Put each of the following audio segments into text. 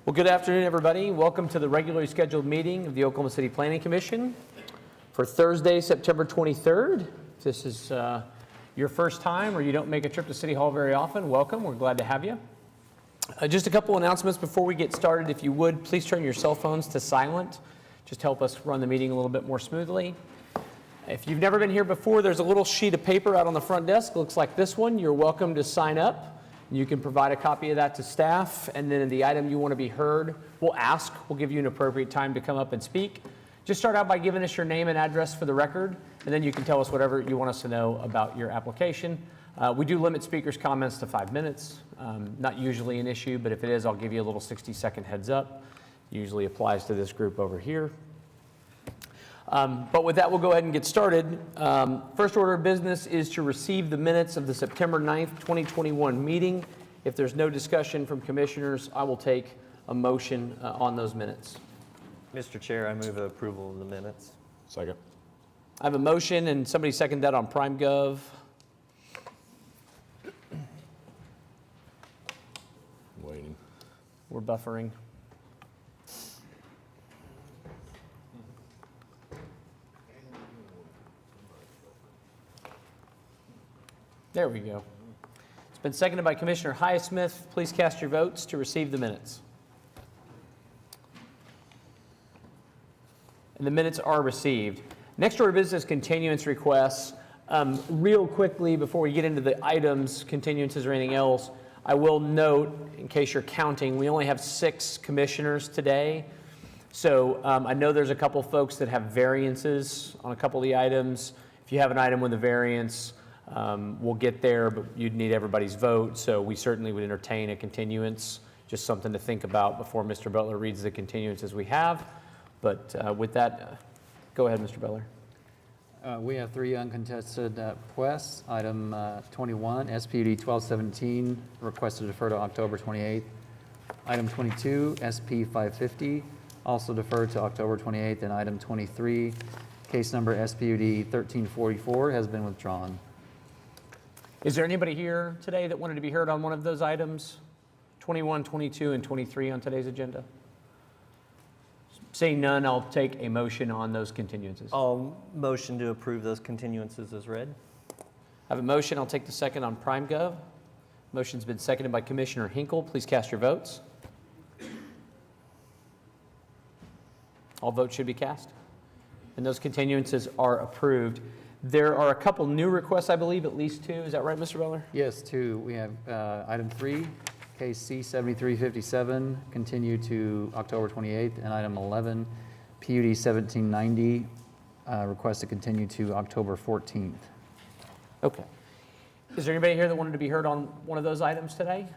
Well, good afternoon, everybody. Welcome to the regularly scheduled meeting of the Oklahoma City Planning Commission for Thursday, September 23rd. If this is your first time or you don't make a trip to City Hall very often, welcome. We're glad to have you. Just a couple announcements before we get started. If you would, please turn your cell phones to silent. Just help us run the meeting a little bit more smoothly. If you've never been here before, there's a little sheet of paper out on the front desk. It looks like this one. You're welcome to sign up. You can provide a copy of that to staff, and then the item you want to be heard, we'll ask. We'll give you an appropriate time to come up and speak. Just start out by giving us your name and address for the record, and then you can tell us whatever you want us to know about your application. We do limit speakers' comments to 5 minutes. Not usually an issue, but if it is, I'll give you a little 60-second heads up. Usually applies to this group over here. But with that, we'll go ahead and get started. First order of business is to receive the minutes of the September 9th, 2021 meeting. If there's no discussion from commissioners, I will take a motion on those minutes. Mr. Chair, I move approval of the minutes. Second. I have a motion, and somebody second that on PrimeGov. Waiting. We're buffering. There we go. It's been seconded by Commissioner Highsmith. Please cast your votes to receive the minutes. And the minutes are received. Next order of business, continuance requests. Real quickly, before we get into the items, continuances or anything else, I will note, in case you're counting, we only have 6 commissioners today. So I know there's a couple folks that have variances on a couple of the items. If you have an item with a variance, we'll get there, but you'd need everybody's vote, so we certainly would entertain a continuance. Just something to think about before Mr. Butler reads the continuances we have. But with that, go ahead, Mr. Butler. We have 3 uncontested requests. Item 21, SPUD 1217, request to defer to October 28th. Item 22, SP 550, also deferred to October 28th. And item 23, case number SPUD 1344, has been withdrawn. Is there anybody here today that wanted to be heard on one of those items? 21, 22, and 23 on today's agenda? Seeing none, I'll take a motion on those continuances. I'll motion to approve those continuances as read. I have a motion. I'll take the second on PrimeGov. Motion's been seconded by Commissioner Hinkle. Please cast your votes. All votes should be cast. And those continuances are approved. There are a couple new requests, I believe, at least 2. Is that right, Mr. Butler? Yes, 2. We have item 3, case C7357, continue to October 28th. And item 11, PUD 1790, request to continue to October 14th. Okay. Is there anybody here that wanted to be heard on one of those items today?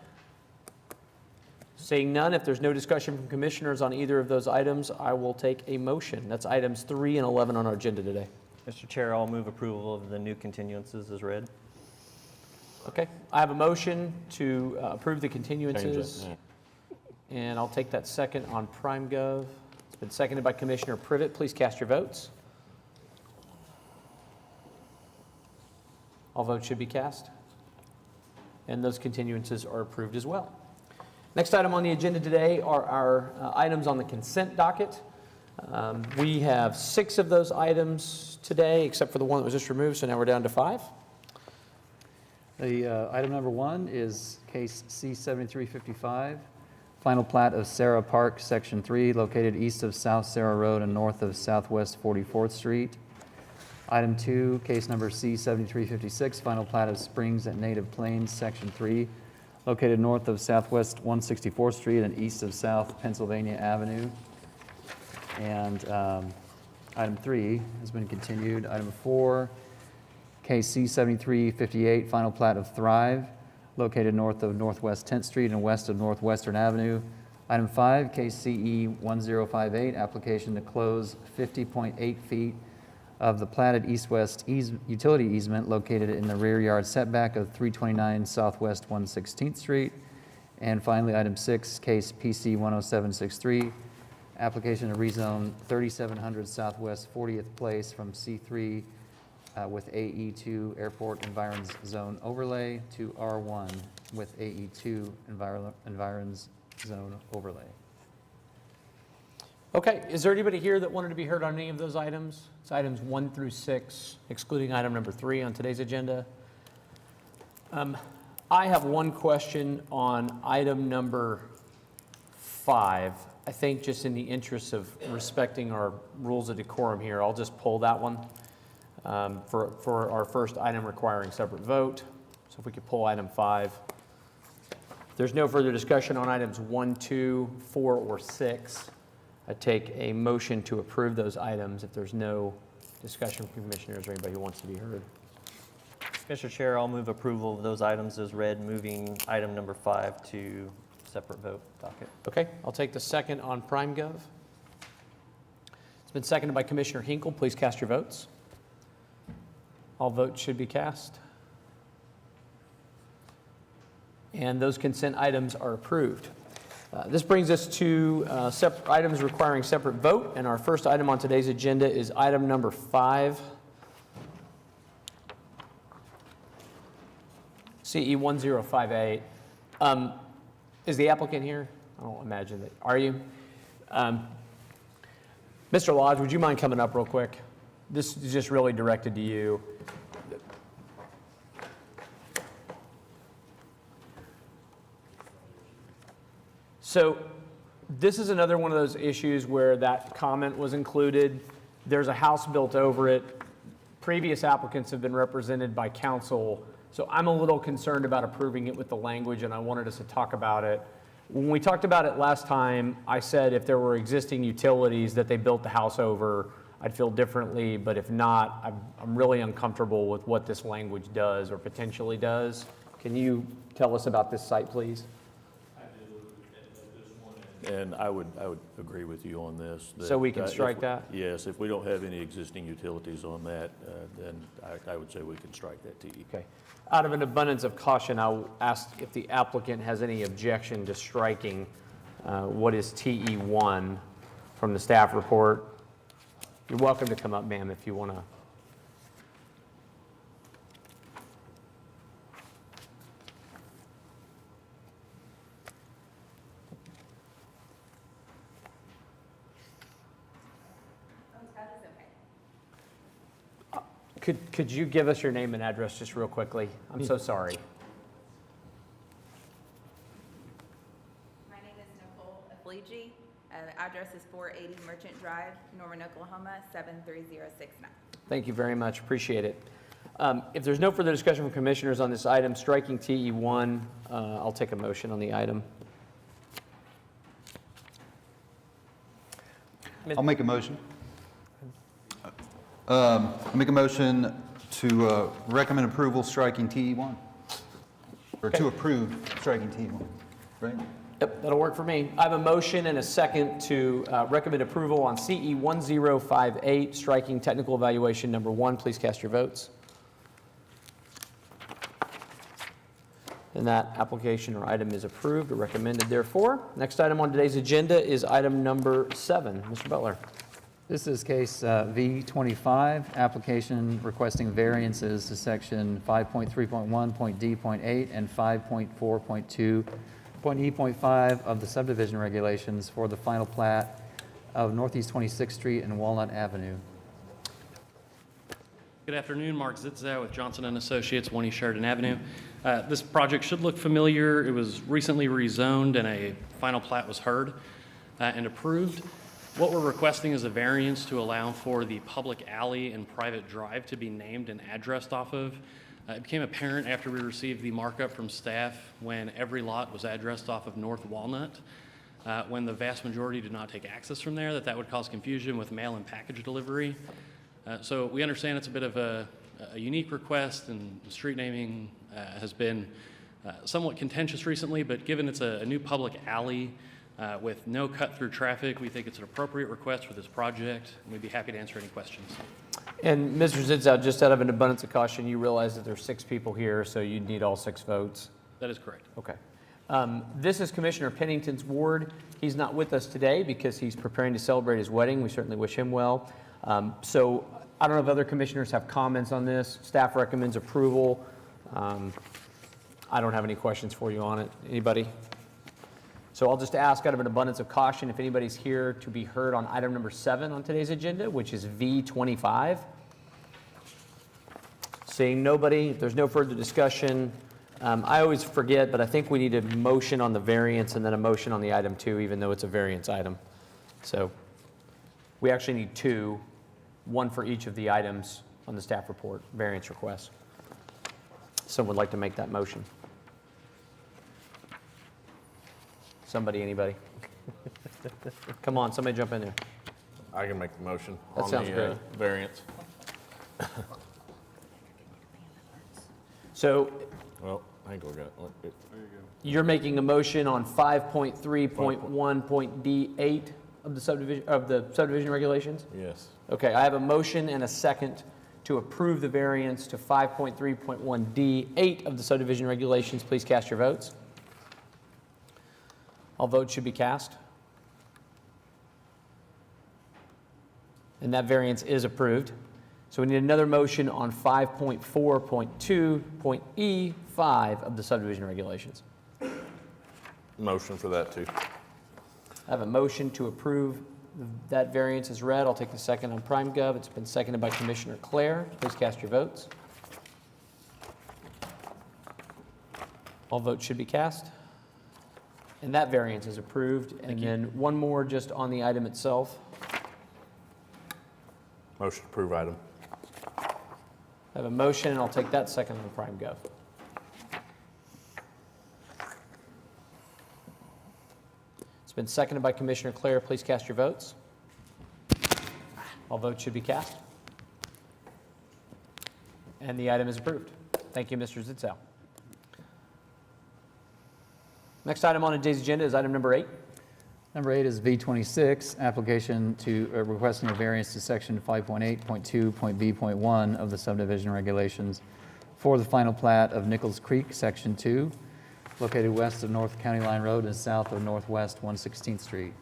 Seeing none, if there's no discussion from commissioners on either of those items, I will take a motion. That's items 3 and 11 on our agenda today. Mr. Chair, I'll move approval of the new continuances as read. Okay. I have a motion to approve the continuances. Change it, And I'll take that second on PrimeGov. It's been seconded by Commissioner Privet. Please cast your votes. All votes should be cast. And those continuances are approved as well. Next item on the agenda today are our items on the consent docket. We have 6 of those items today, except for the one that was just removed, so now we're down to 5. The item number 1 is case C7355, final plat of Sarah Park, Section 3, located east of South Sarah Road and north of Southwest 44th Street. Item 2, case number C7356, final plat of Springs at Native Plains, Section 3, located north of Southwest 164th Street and east of South Pennsylvania Avenue. And item 3 has been continued. Item 4, case C7358, final plat of Thrive, located north of Northwest 10th Street and west of Northwestern Avenue. Item 5, case CE 1058, application to close 50.8 feet of the platted east-west utility easement located in the rear yard setback of 329 Southwest 116th Street. And finally, item 6, case PC 10763, application to rezone 3700 Southwest 40th Place from C3 with AE2 Airport Environs Zone Overlay to R1 with AE2 Environs Zone Overlay. Okay, is there anybody here that wanted to be heard on any of those items? It's items 1 through 6, excluding item number 3 on today's agenda. I have one question on item number 5. I think just in the interest of respecting our rules of decorum here, I'll just pull that one for our first item requiring separate vote. So if we could pull item 5. If there's no further discussion on items 1, 2, 4, or 6, I take a motion to approve those items if there's no discussion from commissioners or anybody who wants to be heard. Mr. Chair, I'll move approval of those items as read, moving item number 5 to separate vote docket. Okay, I'll take the second on PrimeGov. It's been seconded by Commissioner Hinkle. Please cast your votes. All votes should be cast. And those consent items are approved. This brings us to items requiring separate vote, and our first item on today's agenda is item number 5, CE 1058. Is the applicant here? I don't imagine that. Are you? Mr. Lodge, would you mind coming up real quick? This is just really directed to you. So this is another one of those issues where that comment was included. There's a house built over it. Previous applicants have been represented by counsel, so I'm a little concerned about approving it with the language, and I wanted us to talk about it. When we talked about it last time, I said if there were existing utilities that they built the house over, I'd feel differently, but if not, I'm really uncomfortable with what this language does or potentially does. Can you tell us about this site, please? And I would agree with you on this. So we can strike that? Yes, if we don't have any existing utilities on that, then I would say we can strike that TE. Okay. Out of an abundance of caution, I'll ask if the applicant has any objection to striking what is TE1 from the staff report. You're welcome to come up, ma'am, if you want to. Could you give us your name and address just real quickly? I'm so sorry. My name is Nicole Afliji. The address is 480 Merchant Drive, Norman, Oklahoma, 73069. Thank you very much. Appreciate it. If there's no further discussion from commissioners on this item, striking TE1, I'll take a motion on the item. I'll make a motion. I'll make a motion to recommend approval striking TE1, or to approve striking TE1, right? Yep, that'll work for me. I have a motion and a second to recommend approval on CE 1058, striking technical evaluation number 1. Please cast your votes. And that application or item is approved or recommended, therefore. Next item on today's agenda is item number 7. Mr. Butler. This is case V25, application requesting variances to section 5.3.1.D.8 and 5.4.2.E.5 of the subdivision regulations for the final plat of Northeast 26th Street and Walnut Avenue. Good afternoon, Mark Zitzow with Johnson & Associates, 1 East Sheridan Avenue. This project should look familiar. It was recently rezoned and a final plat was heard and approved. What we're requesting is a variance to allow for the public alley and private drive to be named and addressed off of. It became apparent after we received the markup from staff when every lot was addressed off of North Walnut, when the vast majority did not take access from there, that would cause confusion with mail and package delivery. So we understand it's a bit of a unique request, and the street naming has been somewhat contentious recently, but given it's a new public alley with no cut-through traffic, we think it's an appropriate request for this project, and we'd be happy to answer any questions. And Mr. Zitzow, just out of an abundance of caution, you realize that there's 6 people here, so you'd need all 6 votes? That is correct. Okay. This is Commissioner Pennington's ward. He's not with us today because he's preparing to celebrate his wedding. We certainly wish him well. So I don't know if other commissioners have comments on this. Staff recommends approval. I don't have any questions for you on it. Anybody? So I'll just ask out of an abundance of caution if anybody's here to be heard on item number 7 on today's agenda, which is V25. Seeing nobody, if there's no further discussion, I always forget, but I think we need a motion on the variance and then a motion on the item 2, even though it's a variance item. So we actually need 2, one for each of the items on the staff report, variance requests. Someone would like to make that motion? Somebody, anybody? Come on, somebody jump in there. I can make the motion That on sounds the great. variance. So Well, I think we got it. you're making a motion on 5.3.1.d8 of the subdivision regulations? Yes. Okay, I have a motion and a second to approve the variance to 5.3.1d8 of the subdivision regulations. Please cast your votes. All votes should be cast. And that variance is approved. So we need another motion on 5.4.2.e5 of the subdivision regulations. Motion for that too. I have a motion to approve that variance as read. I'll take the second on PrimeGov. It's been seconded by Commissioner Clare. Please cast your votes. All votes should be cast. And that variance is approved. And then one more just on the item itself. Motion to approve item. I have a motion, and I'll take that second on PrimeGov. It's been seconded by Commissioner Clare. Please cast your votes. All votes should be cast. And the item is approved. Thank you, Mr. Zitzow. Next item on today's agenda is item number 8. Number 8 is V26, application to requesting a variance to section 5.8.2.b.1 of the subdivision regulations for the final plat of Nichols Creek, section 2, located west of North County Line Road and south of Northwest 116th Street.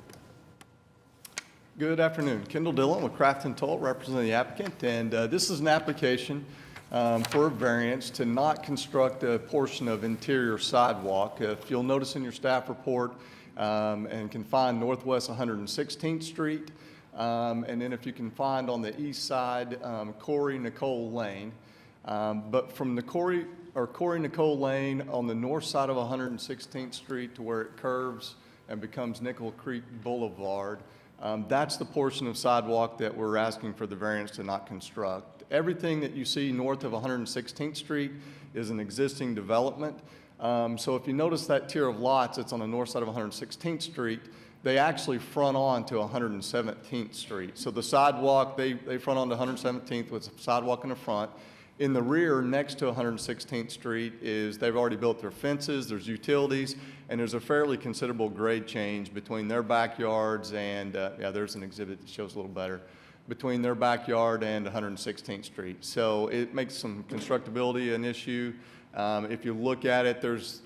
Good afternoon. Kendall Dillon with Craft and Toll, representing the applicant, and this is an application for a variance to not construct a portion of interior sidewalk. If you'll notice in your staff report, and can find Northwest 116th Street, and then if you can find on the east side, Corey Nicole Lane. But from the Corey Nicole Lane on the north side of 116th Street to where it curves and becomes Nickel Creek Boulevard, that's the portion of sidewalk that we're asking for the variance to not construct. Everything that you see north of 116th Street is an existing development. So if you notice that tier of lots that's on the north side of 116th Street, they actually front on to 117th Street. So the sidewalk, they front on to 117th with a sidewalk in the front. In the rear, next to 116th Street, they've already built their fences, there's utilities, and there's a fairly considerable grade change between their backyards and, yeah, there's an exhibit that shows a little better, between their backyard and 116th Street. So it makes some constructability an issue. If you look at it, this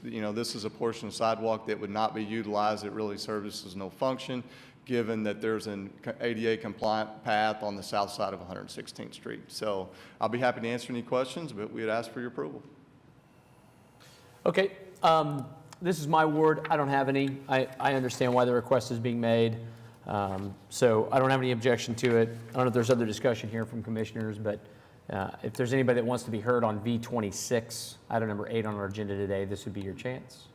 is a portion of sidewalk that would not be utilized. It really services no function, given that there's an ADA compliant path on the south side of 116th Street. So I'll be happy to answer any questions, but we'd ask for your approval. Okay, this is my ward. I don't have any. I understand why the request is being made. So I don't have any objection to it. I don't know if there's other discussion here from commissioners, but if there's anybody that wants to be heard on V26, item number 8 on our agenda today, this would be your chance.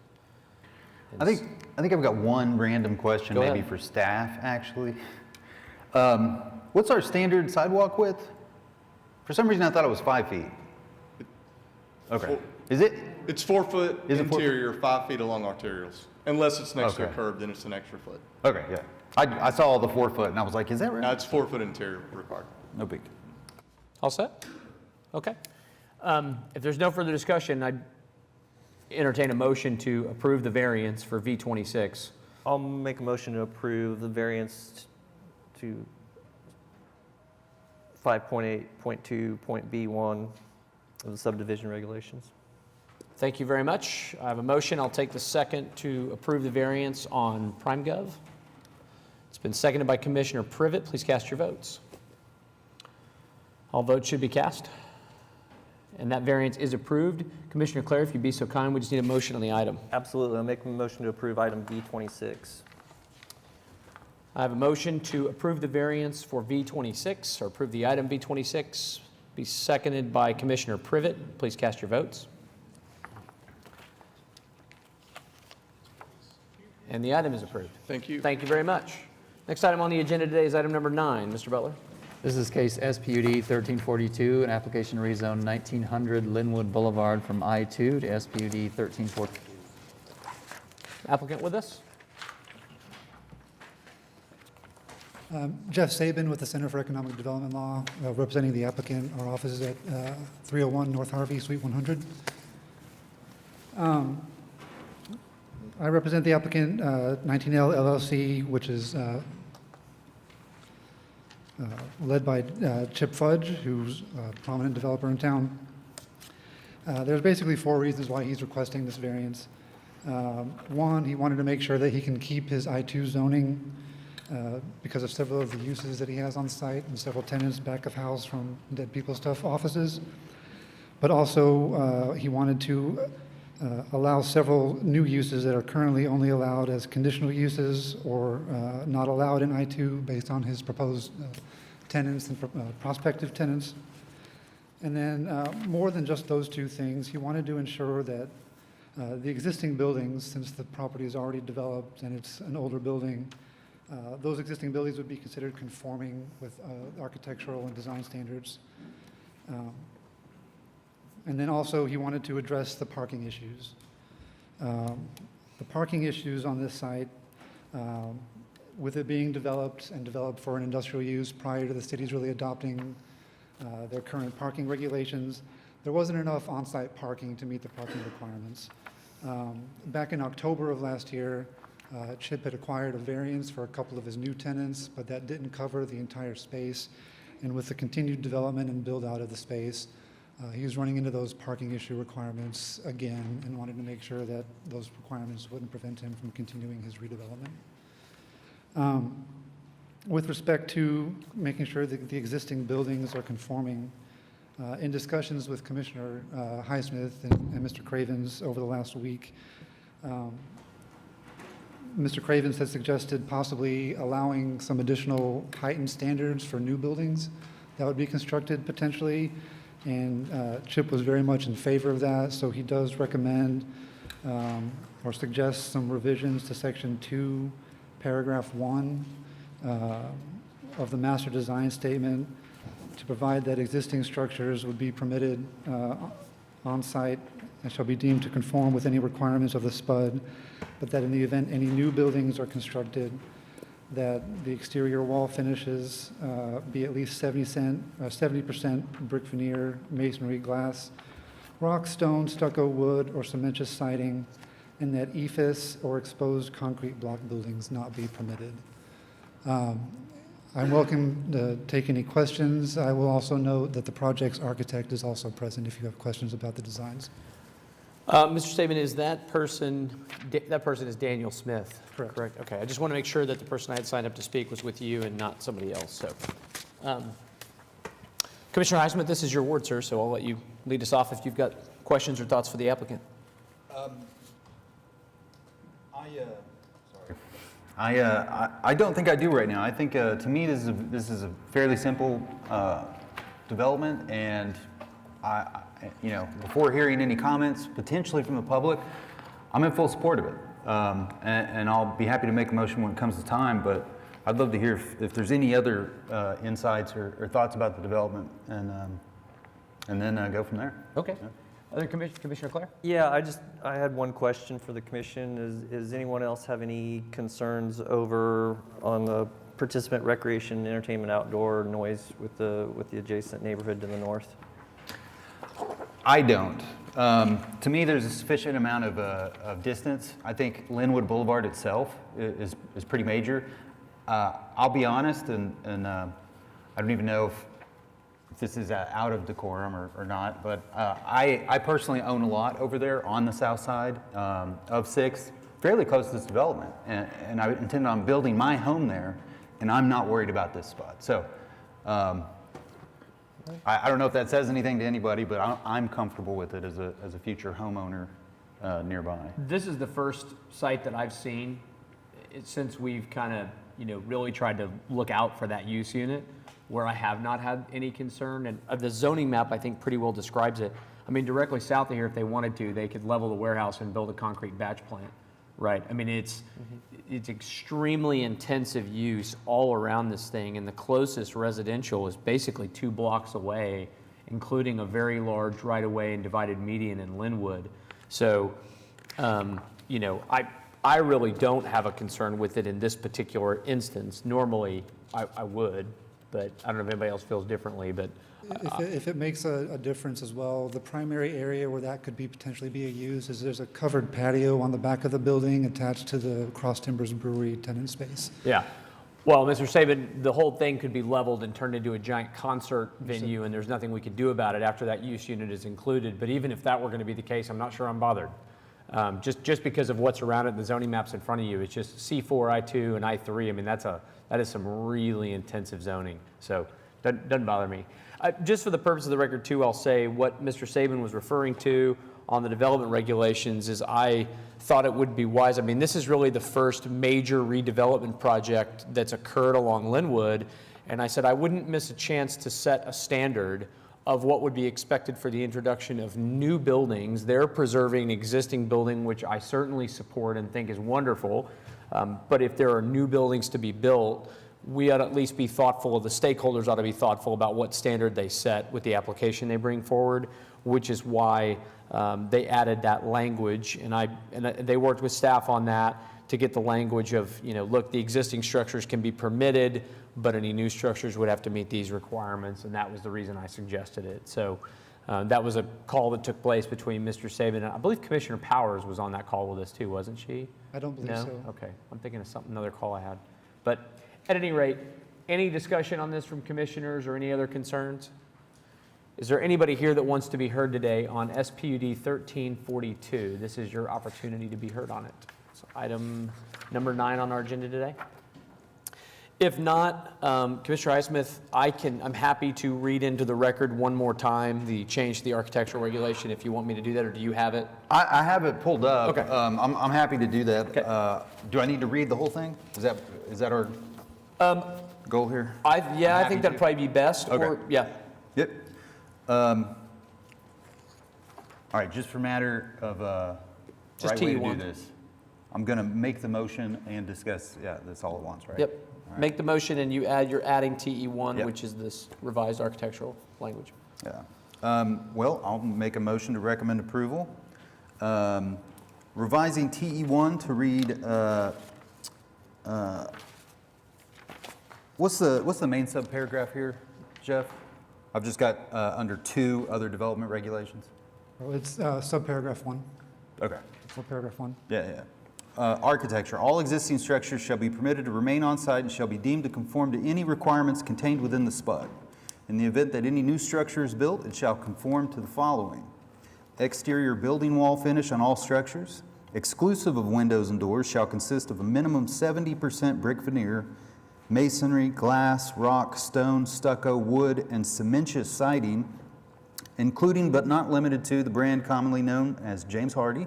I think I've got one random question, Go maybe ahead. for staff, actually. What's our standard sidewalk width? For some reason, I thought it was 5 feet. Okay. Is it? It's 4 foot Is it 4 interior, 5 feet along arterials. Unless it's next to a Okay. curb, then it's an extra foot. Okay, yeah. I saw the 4 foot and I was like, is that right? Now, it's 4 foot interior required. No big deal. All set? Okay. If there's no further discussion, I'd entertain a motion to approve the variance for V26. I'll make a motion to approve the variance to 5.8.2.b1 of the subdivision regulations. Thank you very much. I have a motion. I'll take the second to approve the variance on PrimeGov. It's been seconded by Commissioner Privet. Please cast your votes. All votes should be cast. and that variance is approved. Commissioner Clare, if you'd be so kind, we just need a motion on the item. Absolutely. I'll make a motion to approve item V26. I have a motion to approve the variance for V26, or approve the item V26, be seconded by Commissioner Privet. Please cast your votes. And the item is approved. Thank you. Thank you very much. Next item on the agenda today is item number 9. Mr. Butler. This is case SPUD 1342, an application to rezone 1900 Linwood Boulevard from I-2 to SPUD 1342. Applicant with us? Jeff Sabin with the Center for Economic Development Law, representing the applicant. Our office is at 301 North Harvey, Suite 100. I represent the applicant, 19L LLC, which is led by Chip Fudge, who's a prominent developer in town. There's basically 4 reasons why he's requesting this variance. One, he wanted to make sure that he can keep his I-2 zoning because of several of the uses that he has on site and several tenants back of house from Dead People Stuff offices. But also, he wanted to allow several new uses that are currently only allowed as conditional uses or not allowed in I-2 based on his proposed tenants and prospective tenants. And then more than just those 2 things, he wanted to ensure that the existing buildings, since the property is already developed and it's an older building, those existing buildings would be considered conforming with architectural and design standards. And then also he wanted to address the parking issues. The parking issues on this site, with it being developed and developed for an industrial use prior to the city's really adopting their current parking regulations, there wasn't enough on-site parking to meet the parking requirements. Back in October of last year, Chip had acquired a variance for a couple of his new tenants, but that didn't cover the entire space. And with the continued development and build out of the space, he was running into those parking issue requirements again and wanted to make sure that those requirements wouldn't prevent him from continuing his redevelopment. With respect to making sure that the existing buildings are conforming, in discussions with Commissioner Highsmith and Mr. Cravens over the last week, Mr. Cravens has suggested possibly allowing some additional heightened standards for new buildings that would be constructed potentially. And Chip was very much in favor of that, so he does recommend or suggest some revisions to Section 2, Paragraph 1 of the Master Design Statement to provide that existing structures would be permitted on-site and shall be deemed to conform with any requirements of the SPUD, but that in the event any new buildings are constructed, that the exterior wall finishes be at least 70% brick veneer, masonry, glass, rock, stone, stucco, wood, or cementous siding, and that EFIS or exposed concrete block buildings not be permitted. I'm welcome to take any questions. I will also note that the project's architect is also present if you have questions about the designs. Mr. Saban, is that person is Daniel Smith? Correct. Okay, I just want to make sure that the person I had signed up to speak was with you and not somebody else, so. Commissioner Highsmith, this is your ward, sir, so I'll let you lead us off if you've got questions or thoughts for the applicant. I don't think I do right now. I think to me this is a fairly simple development, and before hearing any comments potentially from the public, I'm in full support of it, and I'll be happy to make a motion when it comes to time. But I'd love to hear if there's any other insights or thoughts about the development, and then go from there. Okay. Yeah. Other Commissioner Clare? Yeah, I had one question for the commission. Does anyone else have any concerns over on the participant recreation, entertainment, outdoor noise with the adjacent neighborhood to the north? I don't. To me, there's a sufficient amount of distance. I think Linwood Boulevard itself is pretty major. I'll be honest, and I don't even know if this is out of decorum or not, but I personally own a lot over there on the south side of 6th, fairly close to this development, and I intend on building my home there, and I'm not worried about this spot. So I don't know if that says anything to anybody, but I'm comfortable with it as a future homeowner nearby. This is the first site that I've seen since we've kind of, really tried to look out for that use unit where I have not had any concern. And the zoning map, I think, pretty well describes it. I mean, directly south of here, if they wanted to, they could level the warehouse and build a concrete batch plant, right? I mean, it's extremely intensive use all around this thing, and the closest residential is basically 2 blocks away, including a very large right-of-way and divided median in Linwood. So, I really don't have a concern with it in this particular instance. Normally, I would, but I don't know if anybody else feels differently, but If it makes a difference as well, the primary area where that could potentially be used is there's a covered patio on the back of the building attached to the Cross Timbers Brewery tenant space. yeah. Well, Mr. Saban, the whole thing could be leveled and turned into a giant concert venue, and there's nothing we could do about it after that use unit is included. But even if that were going to be the case, I'm not sure I'm bothered. Just because of what's around it, the zoning maps in front of you, it's just C4, I2, and I3. I mean, that is some really intensive zoning. So doesn't bother me. Just for the purpose of the record, too, I'll say what Mr. Saban was referring to on the development regulations is I thought it would be wise. I mean, this is really the first major redevelopment project that's occurred along Linwood, and I said I wouldn't miss a chance to set a standard of what would be expected for the introduction of new buildings. They're preserving an existing building, which I certainly support and think is wonderful, but if there are new buildings to be built, we ought to at least be thoughtful, the stakeholders ought to be thoughtful about what standard they set with the application they bring forward, which is why they added that language. And they worked with staff on that to get the language of, look, the existing structures can be permitted, but any new structures would have to meet these requirements. And that was the reason I suggested it. So that was a call that took place between Mr. Saban and I believe Commissioner Powers was on that call with us too, wasn't she? I don't believe so. Okay, I'm thinking of another call I had. But at any rate, any discussion on this from commissioners or any other concerns? Is there anybody here that wants to be heard today on SPUD 1342? This is your opportunity to be heard on it. It's item number 9 on our agenda today. If not, Commissioner Highsmith, I'm happy to read into the record one more time the change to the architectural regulation if you want me to do that, or do you have it? I have it pulled up. Okay. I'm happy to do that. Okay. Do I need to read the whole thing? Is that our goal here? I happy think that'd to. probably be best. Okay. Or, yeah. Yep. All right, just for matter of Just right way to do TE1. this, I'm going to make the motion and discuss, that's all at once, right? Yep. All right. Make the motion and you're adding TE1, Yep. which is this revised architectural language. Yeah. Well, I'll make a motion to recommend approval. Revising TE1 to read, what's the main subparagraph here, Jeff? I've just got under 2 other development regulations. Oh, it's subparagraph 1. Okay. Subparagraph 1. Yeah. Architecture. All existing structures shall be permitted to remain on site and shall be deemed to conform to any requirements contained within the SPUD. In the event that any new structure is built, it shall conform to the following: exterior building wall finish on all structures, exclusive of windows and doors, shall consist of a minimum 70% brick veneer, masonry, glass, rock, stone, stucco, wood, and cementitious siding, including but not limited to the brand commonly known as James Hardie.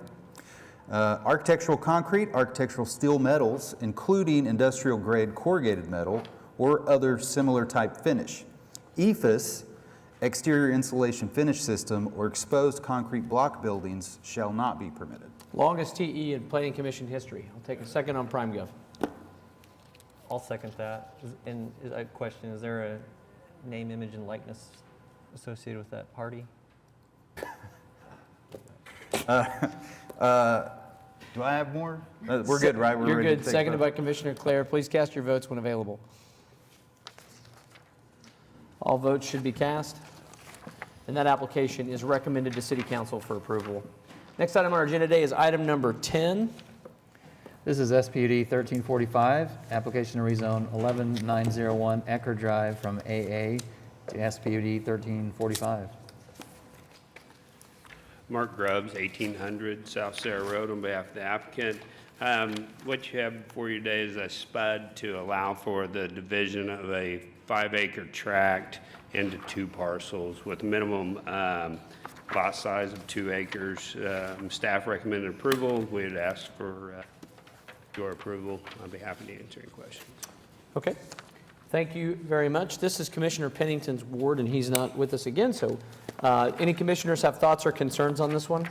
Architectural concrete, architectural steel metals, including industrial grade corrugated metal or other similar type finish. EIFS, exterior insulation finish system, or exposed concrete block buildings shall not be permitted. Longest TE in Planning Commission history. I'll take a second on PrimeGov. I'll second that. And a question, is there a name, image, and likeness associated with that party? Do I have more? We're good, right? We're You're ready to good. take Seconded vote. by Commissioner Clare. Please cast your votes when available. All votes should be cast. And that application is recommended to City Council for approval. Next item on our agenda today is item number 10. This is SPUD 1345, application to rezone 11901 Ecker Drive from AA to SPUD 1345. Mark Grubbs, 1800 South Sarah Road, on behalf of the applicant. What you have before you today is a SPUD to allow for the division of a 5-acre tract into 2 parcels with a minimum lot size of 2 acres. Staff recommended approval. We'd ask for your approval. I'd be happy to answer any questions. Okay, thank you very much. This is Commissioner Pennington's ward, and he's not with us again, so any commissioners have thoughts or concerns on this one?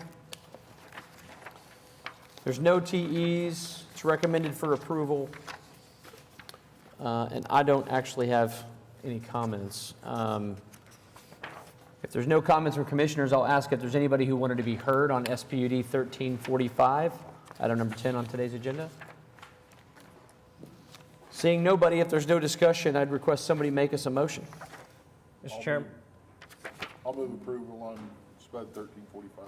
There's no TEs. It's recommended for approval. And I don't actually have any comments. If there's no comments from commissioners, I'll ask if there's anybody who wanted to be heard on SPUD 1345, item number 10 on today's agenda. Seeing nobody, if there's no discussion, I'd request somebody make us a motion. Mr. Chairman. I'll move approval on SPUD 1345.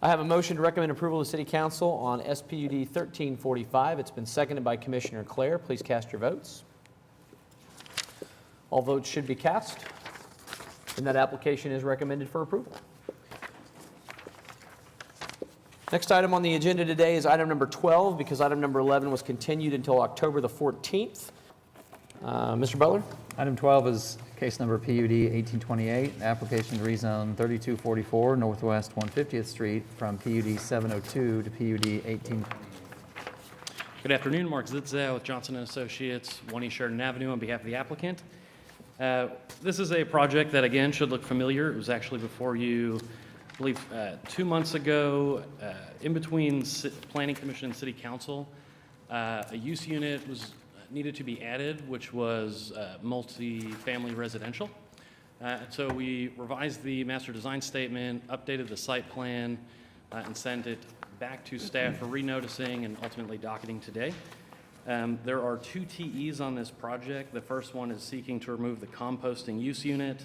I have a motion to recommend approval to City Council on SPUD 1345. It's been seconded by Commissioner Clare. Please cast your votes. All votes should be cast, and that application is recommended for approval. Next item on the agenda today is item number 12, because item number 11 was continued until October the 14th. Mr. Butler? Item 12 is case number PUD 1828, application to rezone 3244 Northwest 150th Street from PUD 702 to PUD 1828. Good afternoon, Mark Zitzow with Johnson & Associates, 1 East Sheridan Avenue, on behalf of the applicant. This is a project that, again, should look familiar. It was actually before you, I believe, 2 months ago, in between Planning Commission and City Council. A use unit was needed to be added, which was multi-family residential. So we revised the master design statement, updated the site plan, and sent it back to staff for renoticing and ultimately docketing today. There are 2 TEs on this project. The first one is seeking to remove the composting use unit,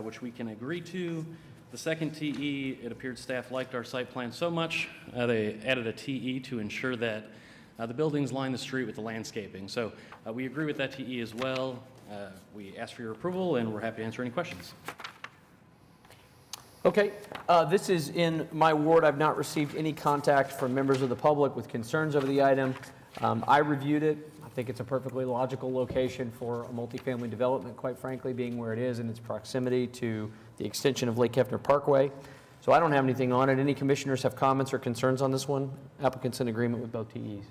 which we can agree to. The second TE, it appeared staff liked our site plan so much, they added a TE to ensure that the buildings line the street with the landscaping. So we agree with that TE as well. We ask for your approval, and we're happy to answer any questions. Okay, this is in my ward. I've not received any contact from members of the public with concerns over the item. I reviewed it. I think it's a perfectly logical location for a multifamily development, quite frankly, being where it is in its proximity to the extension of Lake Hefner Parkway. So I don't have anything on it. Any commissioners have comments or concerns on this one? Applicants in agreement with both TEs.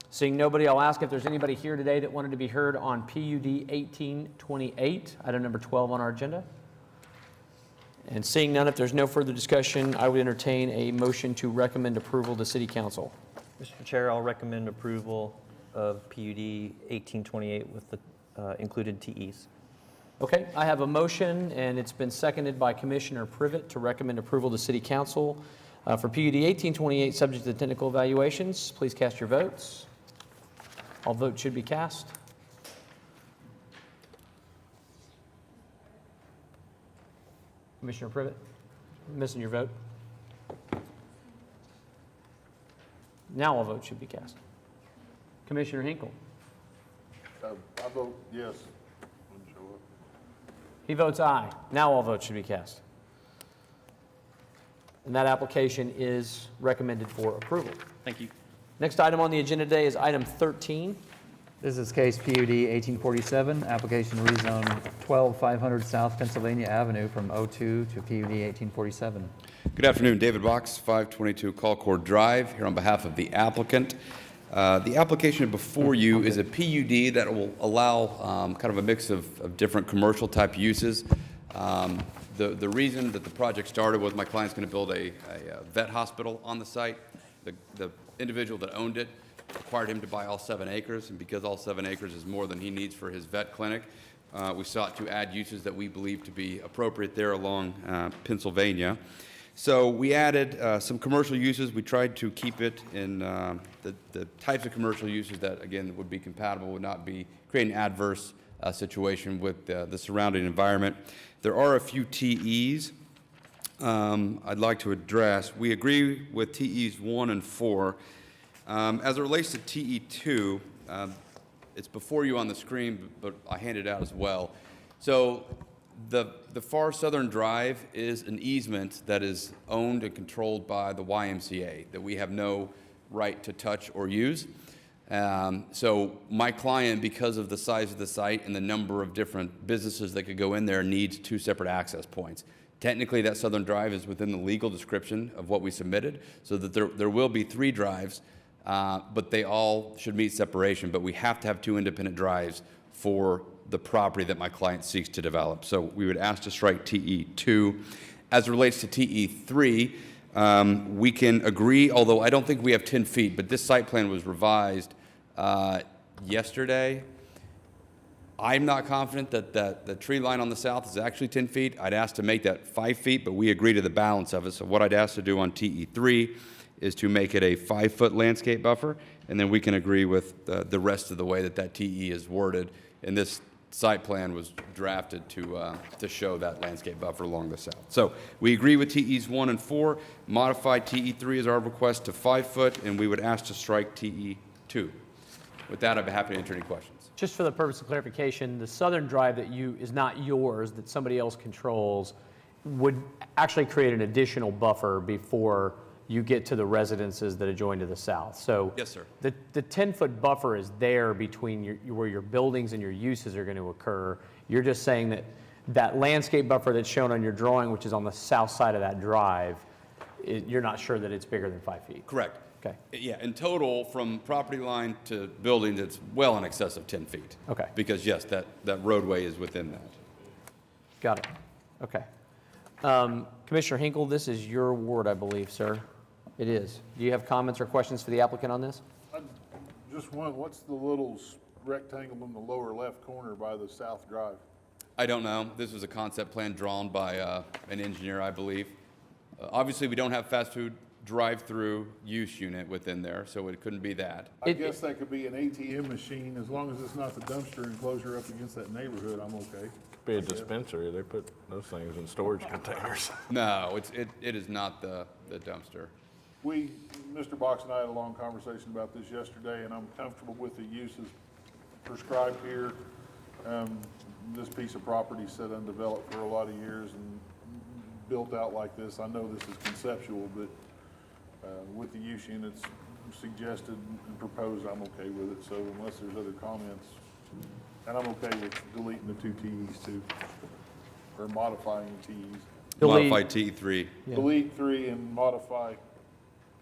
Seeing nobody, I'll ask if there's anybody here today that wanted to be heard on PUD 1828, item number 12 on our agenda. And seeing none, if there's no further discussion, I would entertain a motion to recommend approval to City Council. Mr. Chair, I'll recommend approval of PUD 1828 with the included TEs. Okay, I have a motion, and it's been seconded by Commissioner Privet to recommend approval to City Council for PUD 1828, subject to technical evaluations. Please cast your votes. All votes should be cast. Commissioner Privet, missing your vote. Now all votes should be cast. Commissioner Hinkle. I vote yes. He votes aye. Now all votes should be cast. And that application is recommended for approval. Thank you. Next item on the agenda today is item 13. This is case PUD 1847, application to rezone 12500 South Pennsylvania Avenue from 02 to PUD 1847. Good afternoon, David Box, 522 Colcord Drive, here on behalf of the applicant. The application before you is a PUD that will allow kind of a mix of different commercial type uses. The reason that the project started was my client's going to build a vet hospital on the site. The individual that owned it required him to buy all 7 acres, and because all 7 acres is more than he needs for his vet clinic, we sought to add uses that we believe to be appropriate there along Pennsylvania. So we added some commercial uses. We tried to keep it in the types of commercial uses that, again, would be compatible, would not be creating an adverse situation with the surrounding environment. There are a few TEs I'd like to address. We agree with TEs 1 and 4. As it relates to TE2, it's before you on the screen, but I handed it out as well. So the far southern drive is an easement that is owned and controlled by the YMCA that we have no right to touch or use. So my client, because of the size of the site and the number of different businesses that could go in there, needs 2 separate access points. Technically, that southern drive is within the legal description of what we submitted, so that there will be 3 drives, but they all should meet separation. But we have to have 2 independent drives for the property that my client seeks to develop. So we would ask to strike TE2. As it relates to TE3, we can agree, although I don't think we have 10 feet, but this site plan was revised yesterday. I'm not confident that the tree line on the south is actually 10 feet. I'd ask to make that 5 feet, but we agree to the balance of it. So what I'd ask to do on TE3 is to make it a 5-foot landscape buffer, and then we can agree with the rest of the way that TE is worded. And this site plan was drafted to show that landscape buffer along the south. So we agree with TEs 1 and 4. Modify TE3 as our request to 5 foot, and we would ask to strike TE2. With that, I'd be happy to answer any questions. Just for the purpose of clarification, the southern drive is not yours, that somebody else controls, would actually create an additional buffer before you get to the residences that adjoin to the south. So Yes, sir. the 10-foot buffer is there between where your buildings and your uses are going to occur. You're just saying that landscape buffer that's shown on your drawing, which is on the south side of that drive, you're not sure that it's bigger than 5 feet. Correct. Okay. Yeah, in total, from property line to buildings, it's well in excess of 10 feet. Okay. Because yes, that roadway is within that. Got it. Okay. Commissioner Hinkle, this is your ward, I believe, sir. It is. Do you have comments or questions for the applicant on this? Just one, what's the little rectangle in the lower left corner by the south drive? I don't know. This was a concept plan drawn by an engineer, I believe. Obviously, we don't have fast food drive-through use unit within there, so it couldn't be that. I guess that could be an ATM machine, as long as it's not the dumpster enclosure up against that neighborhood, I'm okay. Be a dispensary, they put those things in storage containers. No, it is not the dumpster. Mr. Box and I had a long conversation about this yesterday, and I'm comfortable with the uses prescribed here. This piece of property sat undeveloped for a lot of years and built out like this. I know this is conceptual, but with the use units suggested and proposed, I'm okay with it. So unless there's other comments, and I'm okay with deleting the 2 TEs too, or modifying the TEs. Modify TE3. Delete 3 and modify.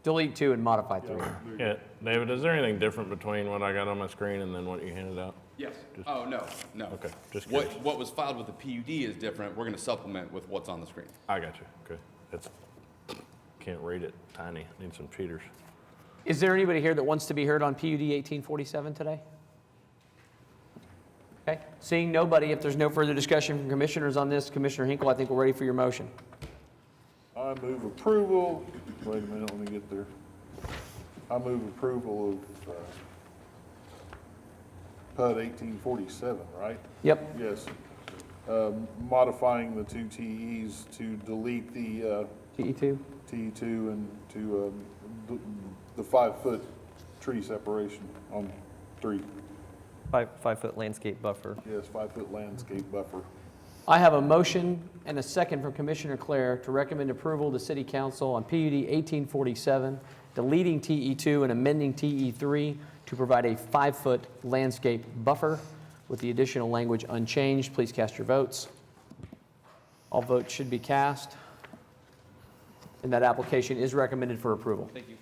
Delete 2 and modify 3. Yeah, David, is there anything different between what I got on my screen and then what you handed out? Yes. Oh, no. Okay, just What curious. what was filed with the PUD is different. We're going to supplement with what's on the screen. I got you, okay. Can't read it, tiny, need some cheaters. Is there anybody here that wants to be heard on PUD 1847 today? Okay, seeing nobody, if there's no further discussion from commissioners on this, Commissioner Hinkle, I think we're ready for your motion. I move approval, wait a minute, let me get there. I move approval of PUD 1847, right? Yep. Yes. Modifying the 2 TEs to delete the TE2? TE2 and to the 5-foot tree separation on 3. 5-foot landscape buffer. Yes, 5-foot landscape buffer. I have a motion and a second from Commissioner Clare to recommend approval to City Council on PUD 1847, deleting TE2 and amending TE3 to provide a 5-foot landscape buffer with the additional language unchanged. Please cast your votes. All votes should be cast. And that application is recommended for approval. Thank you.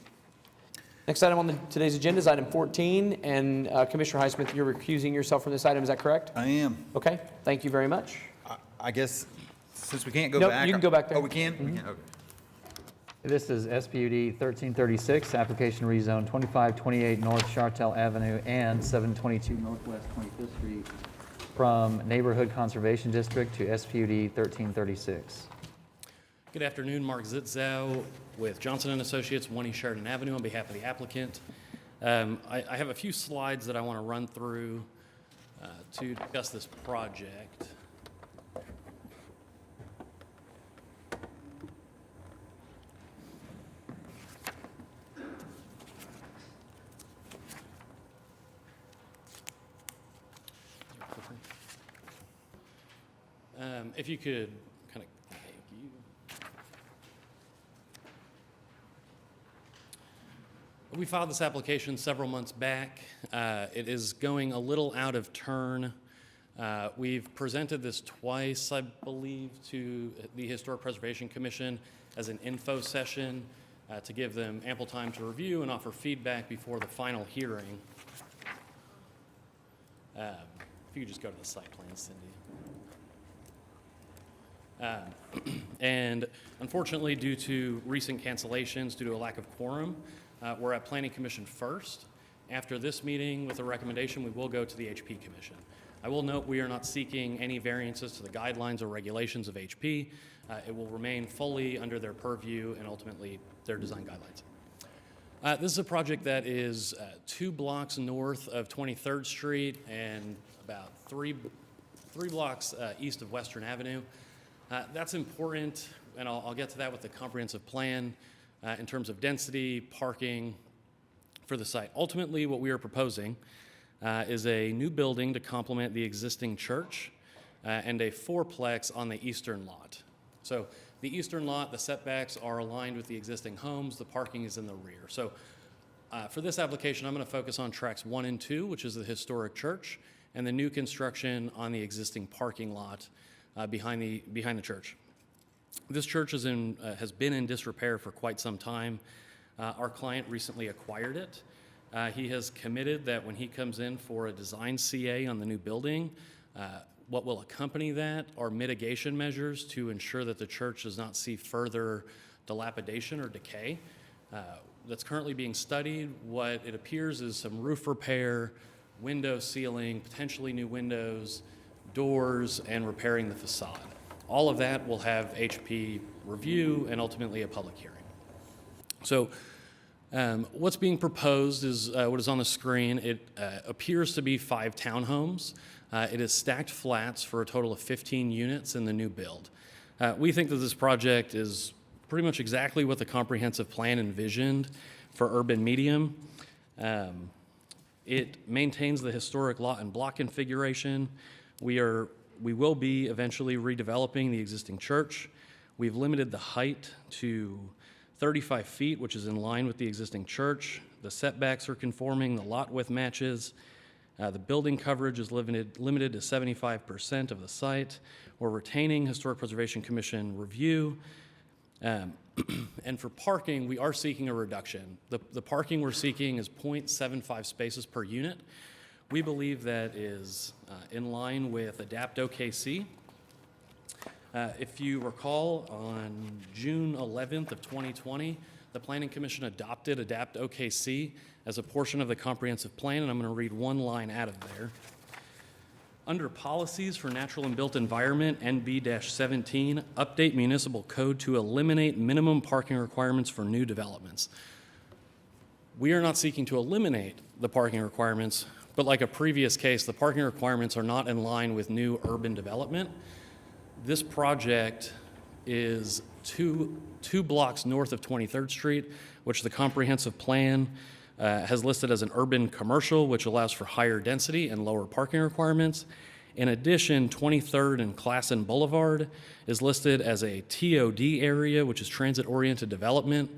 Next item on today's agenda is item 14, and Commissioner Highsmith, you're recusing yourself from this item, is that correct? I am. Okay, thank you very much. I guess, since we can't go Nope, back. you can go back there. Oh, we can? We can, okay. This is SPUD 1336, application rezone 2528 North Chartel Avenue and 722 Northwest 25th Street from Neighborhood Conservation District to SPUD 1336. Good afternoon, Mark Zitzow with Johnson & Associates, 1 East Sheridan Avenue, on behalf of the applicant. I have a few slides that I want to run through to discuss this project. If you could kind of, thank you. We filed this application several months back. It is going a little out of turn. We've presented this twice, I believe, to the Historic Preservation Commission as an info session to give them ample time to review and offer feedback before the final hearing. If you could just go to the site plan, Cindy. And unfortunately, due to recent cancellations, due to a lack of quorum, we're at Planning Commission first. After this meeting with a recommendation, we will go to the HP Commission. I will note we are not seeking any variances to the guidelines or regulations of HP. It will remain fully under their purview and ultimately their design guidelines. This is a project that is 2 blocks north of 23rd Street and about three blocks east of Western Avenue. That's important, and I'll get to that with the comprehensive plan in terms of density, parking for the site. Ultimately, what we are proposing is a new building to complement the existing church and a fourplex on the eastern lot. So the eastern lot, the setbacks are aligned with the existing homes. The parking is in the rear. So for this application, I'm going to focus on tracks 1 and 2, which is the historic church, and the new construction on the existing parking lot behind the church. This church has been in disrepair for quite some time. Our client recently acquired it. He has committed that when he comes in for a design CA on the new building, what will accompany that are mitigation measures to ensure that the church does not see further dilapidation or decay. That's currently being studied. What it appears is some roof repair, window sealing, potentially new windows, doors, and repairing the facade. All of that will have HP review and ultimately a public hearing. So what's being proposed is what is on the screen. It appears to be 5 townhomes. It is stacked flats for a total of 15 units in the new build. We think that this project is pretty much exactly what the comprehensive plan envisioned for urban medium. It maintains the historic lot and block configuration. We will be eventually redeveloping the existing church. We've limited the height to 35 feet, which is in line with the existing church. The setbacks are conforming, the lot width matches. The building coverage is limited to 75% of the site. We're retaining Historic Preservation Commission review. And for parking, we are seeking a reduction. The parking we're seeking is 0.75 spaces per unit. We believe that is in line with ADAPT OKC. If you recall, on June 11th of 2020, the Planning Commission adopted ADAPT OKC as a portion of the comprehensive plan, and I'm going to read one line out of there. Under policies for natural and built environment, NB-17, update municipal code to eliminate minimum parking requirements for new developments. We are not seeking to eliminate the parking requirements, but like a previous case, the parking requirements are not in line with new urban development. This project is two blocks north of 23rd Street, which the comprehensive plan has listed as an urban commercial, which allows for higher density and lower parking requirements. In addition, 23rd and Classen Boulevard is listed as a TOD area, which is transit-oriented development.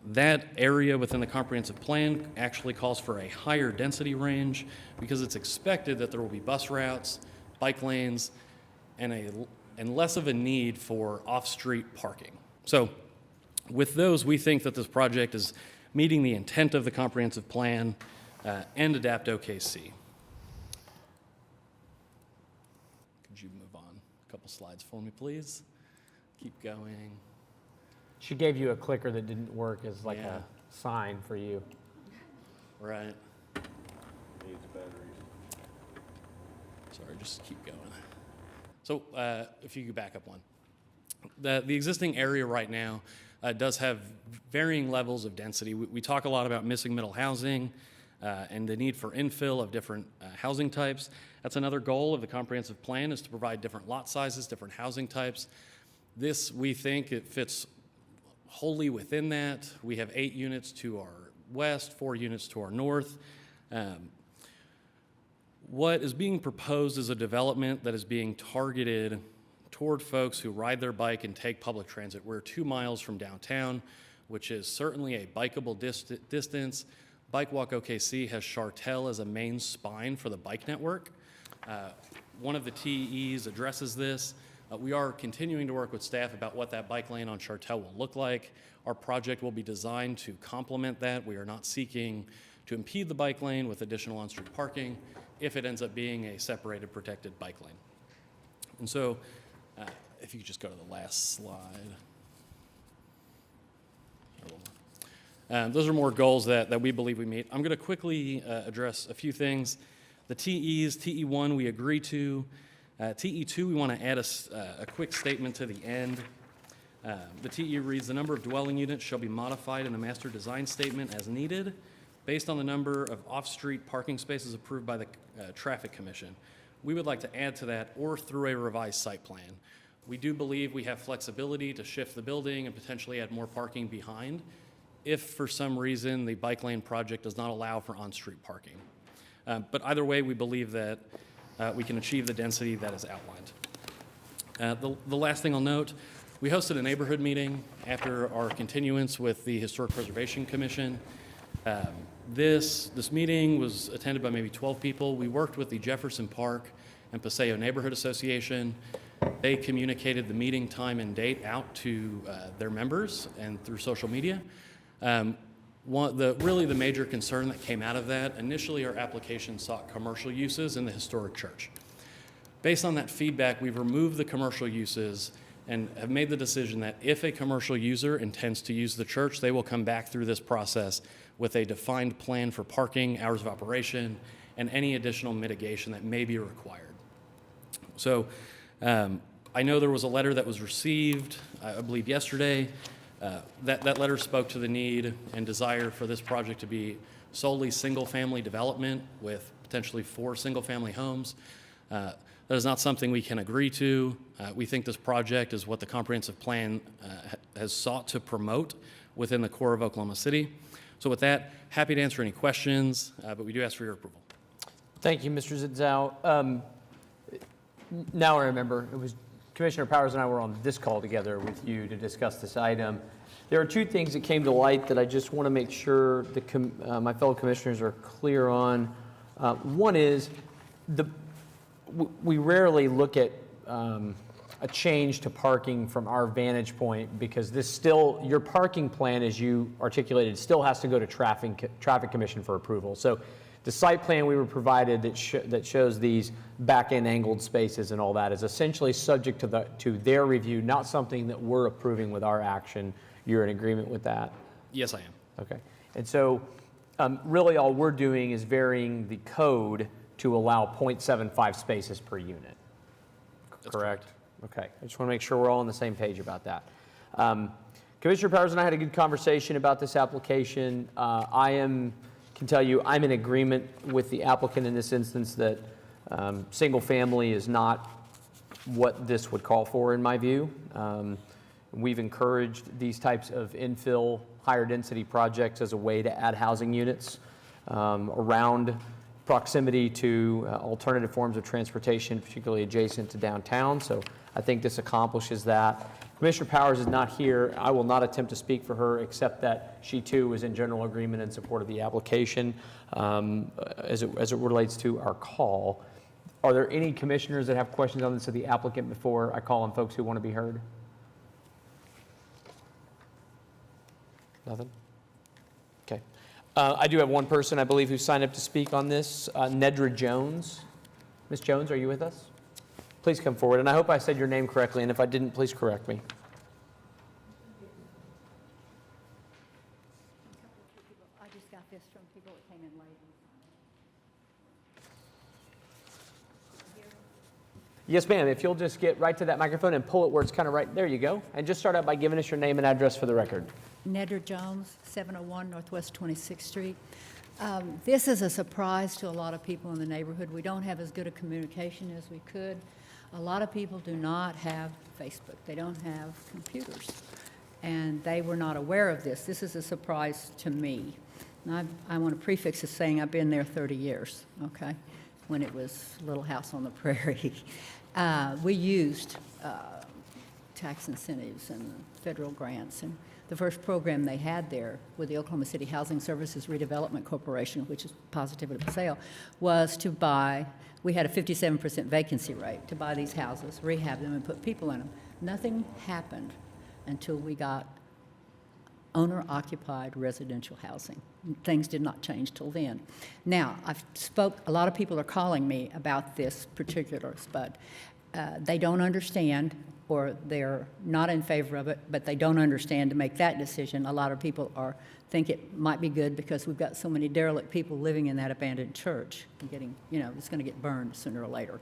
That area within the comprehensive plan actually calls for a higher density range because it's expected that there will be bus routes, bike lanes, and less of a need for off-street parking. So with those, we think that this project is meeting the intent of the comprehensive plan and ADAPT OKC. Could you move on a couple slides for me, please? Keep going. She gave you a clicker that didn't work as like Yeah. a sign for you. Right. Needs batteries. Sorry, just keep going. So if you could back up one. The existing area right now does have varying levels of density. We talk a lot about missing middle housing and the need for infill of different housing types. That's another goal of the comprehensive plan, is to provide different lot sizes, different housing types. This, we think, it fits wholly within that. We have 8 units to our west, 4 units to our north. What is being proposed is a development that is being targeted toward folks who ride their bike and take public transit. We're 2 miles from downtown. which is certainly a bikeable distance. Bike Walk OKC has Chartel as a main spine for the bike network. One of the TEs addresses this. We are continuing to work with staff about what that bike lane on Chartel will look like. Our project will be designed to complement that. We are not seeking to impede the bike lane with additional on-street parking if it ends up being a separated, protected bike lane. And so, if you could just go to the last slide. Those are more goals that we believe we meet. I'm going to quickly address a few things. The TEs, TE1 we agree to. TE2 we want to add a quick statement to the end. The TE reads, the number of dwelling units shall be modified in the master design statement as needed based on the number of off-street parking spaces approved by the Traffic Commission. We would like to add to that or through a revised site plan. We do believe we have flexibility to shift the building and potentially add more parking behind if for some reason the bike lane project does not allow for on-street parking. But either way, we believe that we can achieve the density that is outlined. The last thing I'll note, we hosted a neighborhood meeting after our continuance with the Historic Preservation Commission. This meeting was attended by maybe 12 people. We worked with the Jefferson Park and Paseo Neighborhood Association. They communicated the meeting time and date out to their members and through social media. Really the major concern that came out of that, initially our application sought commercial uses in the historic church. Based on that feedback, we've removed the commercial uses and have made the decision that if a commercial user intends to use the church, they will come back through this process with a defined plan for parking, hours of operation, and any additional mitigation that may be required. So I know there was a letter that was received, I believe yesterday. That letter spoke to the need and desire for this project to be solely single-family development with potentially 4 single-family homes. That is not something we can agree to. We think this project is what the comprehensive plan has sought to promote within the core of Oklahoma City. So with that, happy to answer any questions, but we do ask for your approval. Thank you, Mr. Zitzow. Now I remember, it was Commissioner Powers and I were on this call together with you to discuss this item. There are 2 things that came to light that I just want to make sure my fellow commissioners are clear on. One is, we rarely look at a change to parking from our vantage point because your parking plan, as you articulated, still has to go to Traffic Commission for approval. So the site plan we were provided that shows these back-end angled spaces and all that is essentially subject to their review, not something that we're approving with our action. You're in agreement with that? Yes, I am. Okay. And so really all we're doing is varying the code to allow 0.75 spaces per unit. Correct? Okay. I just want to make sure we're all on the same page about that. Commissioner Powers and I had a good conversation about this application. Can tell you I'm in agreement with the applicant in this instance that single family is not what this would call for in my view. We've encouraged these types of infill higher density projects as a way to add housing units around proximity to alternative forms of transportation, particularly adjacent to downtown. So I think this accomplishes that. Commissioner Powers is not here. I will not attempt to speak for her, except that she too is in general agreement in support of the application as it relates to our call. Are there any commissioners that have questions on this of the applicant before I call on folks who want to be heard? Nothing? Okay. I do have one person, I believe, who signed up to speak on this, Nedra Jones. Ms. Jones, are you with us? Please come forward, and I hope I said your name correctly, and if I didn't, please correct me. I just got this from people that came in late. Yes, ma'am, if you'll just get right to that microphone and pull it where it's kind of right, there you go, and just start out by giving us your name and address for the record. Nedra Jones, 701 Northwest 26th Street. This is a surprise to a lot of people in the neighborhood. We don't have as good a communication as we could. A lot of people do not have Facebook. They don't have computers. And they were not aware of this. This is a surprise to me. And I want to prefix this saying I've been there 30 years, okay, when it was Little House on the Prairie. We used tax incentives and federal grants, and the first program they had there with the Oklahoma City Housing Services Redevelopment Corporation, which is positively for sale, was to buy, we had a 57% vacancy rate, to buy these houses, rehab them, and put people in them. Nothing happened until we got owner-occupied residential housing. Things did not change till then. Now, a lot of people are calling me about this particular spud. They don't understand, or they're not in favor of it, but they don't understand to make that decision. A lot of people think it might be good because we've got so many derelict people living in that abandoned church, getting, it's going to get burned sooner or later.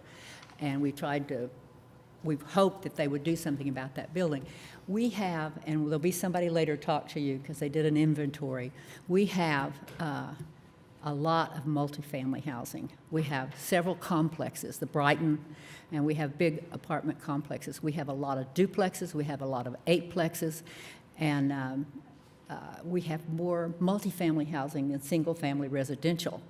And we've hoped that they would do something about that building. We have, and there'll be somebody later talk to you because they did an inventory, we have a lot of multifamily housing. We have several complexes, the Brighton, and we have big apartment complexes. We have a lot of duplexes, we have a lot of eightplexes, and we have more multifamily housing than single-family residential.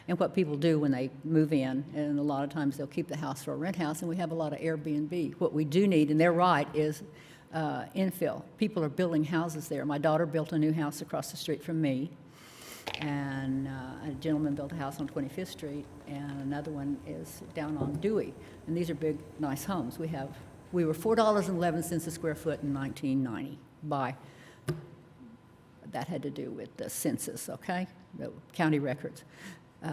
And what people do when they move in, and a lot of times they'll keep the house for a rent house, and we have a lot of Airbnb. What we do need, and they're right, is infill. People are building houses there. My daughter built a new house across the street from me, and a gentleman built a house on 25th Street, and another one is down on Dewey. And these are big, nice homes. We were $4.11 a square foot in 1990 that had to do with the census, okay? The county records.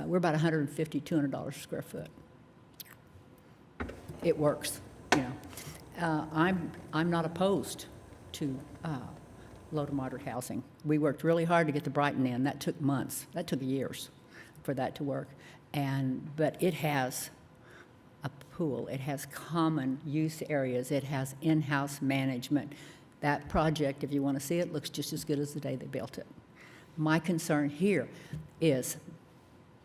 We're about $150, $200 a square foot. It works, I'm not opposed to low to moderate housing. We worked really hard to get the Brighton in. That took months. That took years for that to work. But it has a pool. It has common use areas. It has in-house management. That project, if you want to see it, looks just as good as the day they built it. My concern here is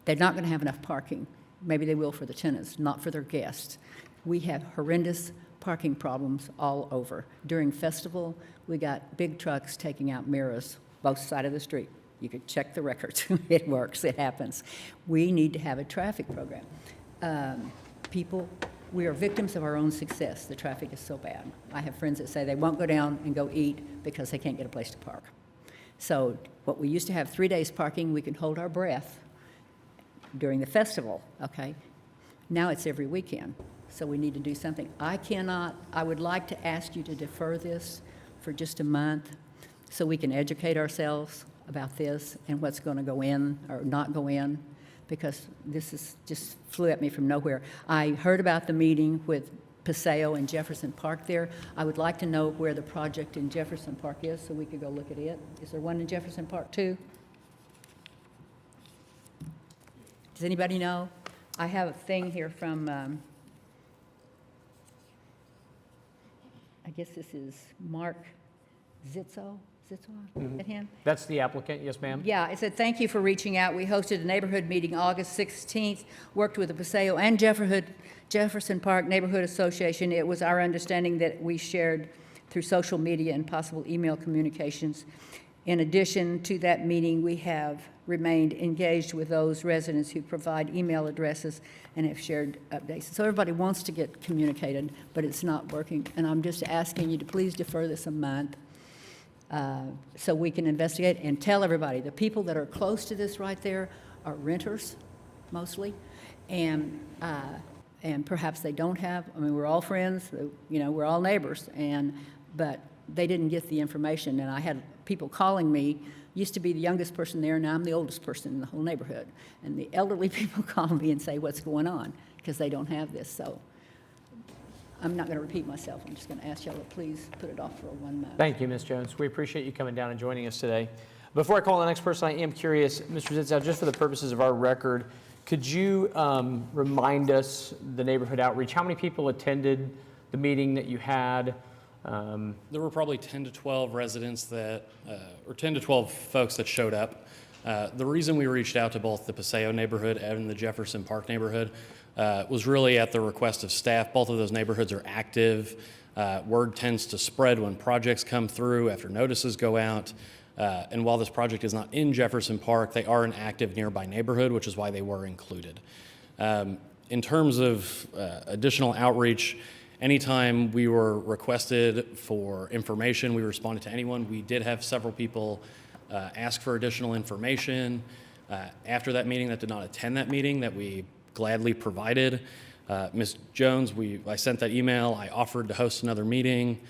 they're not going to have enough parking. Maybe they will for the tenants, not for their guests. We have horrendous parking problems all over. During festival, we got big trucks taking out mirrors both sides of the street. You could check the records. It works. It happens. We need to have a traffic program. We are victims of our own success. The traffic is so bad. I have friends that say they won't go down and go eat because they can't get a place to park. So what we used to have 3 days parking, we can hold our breath during the festival, okay? Now it's every weekend, so we need to do something. I would like to ask you to defer this for just a month so we can educate ourselves about this and what's going to go in or not go in, because this just flew at me from nowhere. I heard about the meeting with Paseo and Jefferson Park there. I would like to know where the project in Jefferson Park is so we could go look at it. Is there one in Jefferson Park too? Does anybody know? I have a thing here from, I guess this is Mark Zitzo. Is that him? That's the applicant, yes, ma'am? Yeah, it said, thank you for reaching out. We hosted a neighborhood meeting August 16th, worked with the Paseo and Jefferson Park Neighborhood Association. It was our understanding that we shared through social media and possible email communications. In addition to that meeting, we have remained engaged with those residents who provide email addresses and have shared updates. So everybody wants to get communicated, but it's not working. And I'm just asking you to please defer this a month. So we can investigate and tell everybody. The people that are close to this right there are renters, mostly, and perhaps they don't have, we're all friends, we're all neighbors, but they didn't get the information. And I had people calling me, used to be the youngest person there, now I'm the oldest person in the whole neighborhood. And the elderly people call me and say, what's going on? Because they don't have this. So I'm not going to repeat myself. I'm just going to ask y'all to please put it off for 1 month. Thank you, Ms. Jones. We appreciate you coming down and joining us today. Before I call the next person, I am curious, Mr. Zitzow, just for the purposes of our record, could you remind us the neighborhood outreach? How many people attended the meeting that you had? There were probably 10 to 12 residents or 10 to 12 folks that showed up. The reason we reached out to both the Paseo neighborhood and the Jefferson Park neighborhood was really at the request of staff. Both of those neighborhoods are active. Word tends to spread when projects come through after notices go out. And while this project is not in Jefferson Park, they are an active nearby neighborhood, which is why they were included. In terms of additional outreach Anytime we were requested for information, we responded to anyone. We did have several people ask for additional information after that meeting that did not attend that meeting that we gladly provided. Ms. Jones, I sent that email. I offered to host another meeting.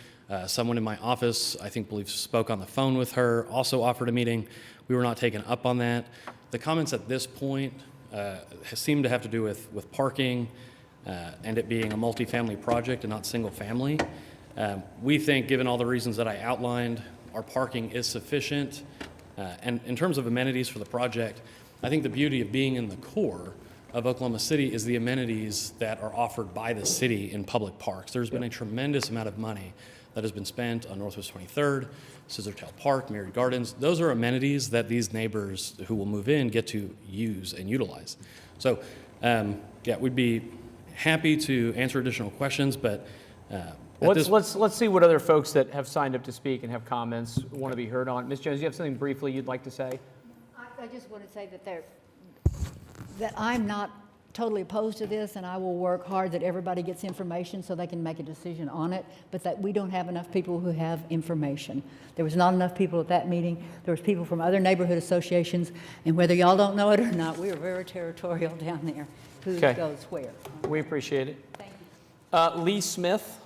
Someone in my office, I believe spoke on the phone with her, also offered a meeting. We were not taken up on that. The comments at this point seem to have to do with parking and it being a multifamily project and not single family. We think, given all the reasons that I outlined, our parking is sufficient. And in terms of amenities for the project, I think the beauty of being in the core of Oklahoma City is the amenities that are offered by the city in public parks. There's been a tremendous amount of money that has been spent on Northwest 23rd, Scissortail Park, Myriad Gardens. Those are amenities that these neighbors who will move in get to use and utilize. So, yeah, we'd be happy to answer additional questions, but let's see what other folks that have signed up to speak and have comments want to be heard on. Ms. Jones, you have something briefly you'd like to say? I just want to say that I'm not totally opposed to this, and I will work hard that everybody gets information so they can make a decision on it, but that we don't have enough people who have information. There was not enough people at that meeting. There was people from other neighborhood associations, and whether y'all don't know it or not, we are very territorial down there, who goes where. We appreciate it. Thank you. Lee Smith.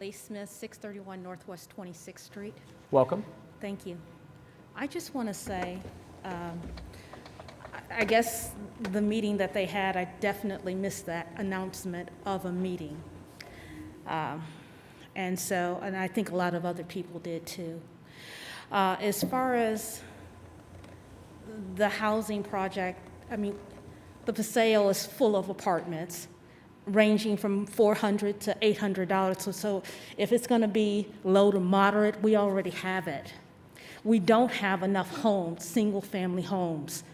Lee Smith, 631 Northwest 26th Street. Welcome. Thank you. I just want to say, I guess the meeting that they had, I definitely missed that announcement of a meeting. And I think a lot of other people did too. As far as the housing project, I mean, the Paseo is full of apartments, ranging from $400 to $800. So if it's going to be low to moderate, we already have it. We don't have enough homes, single-family homes.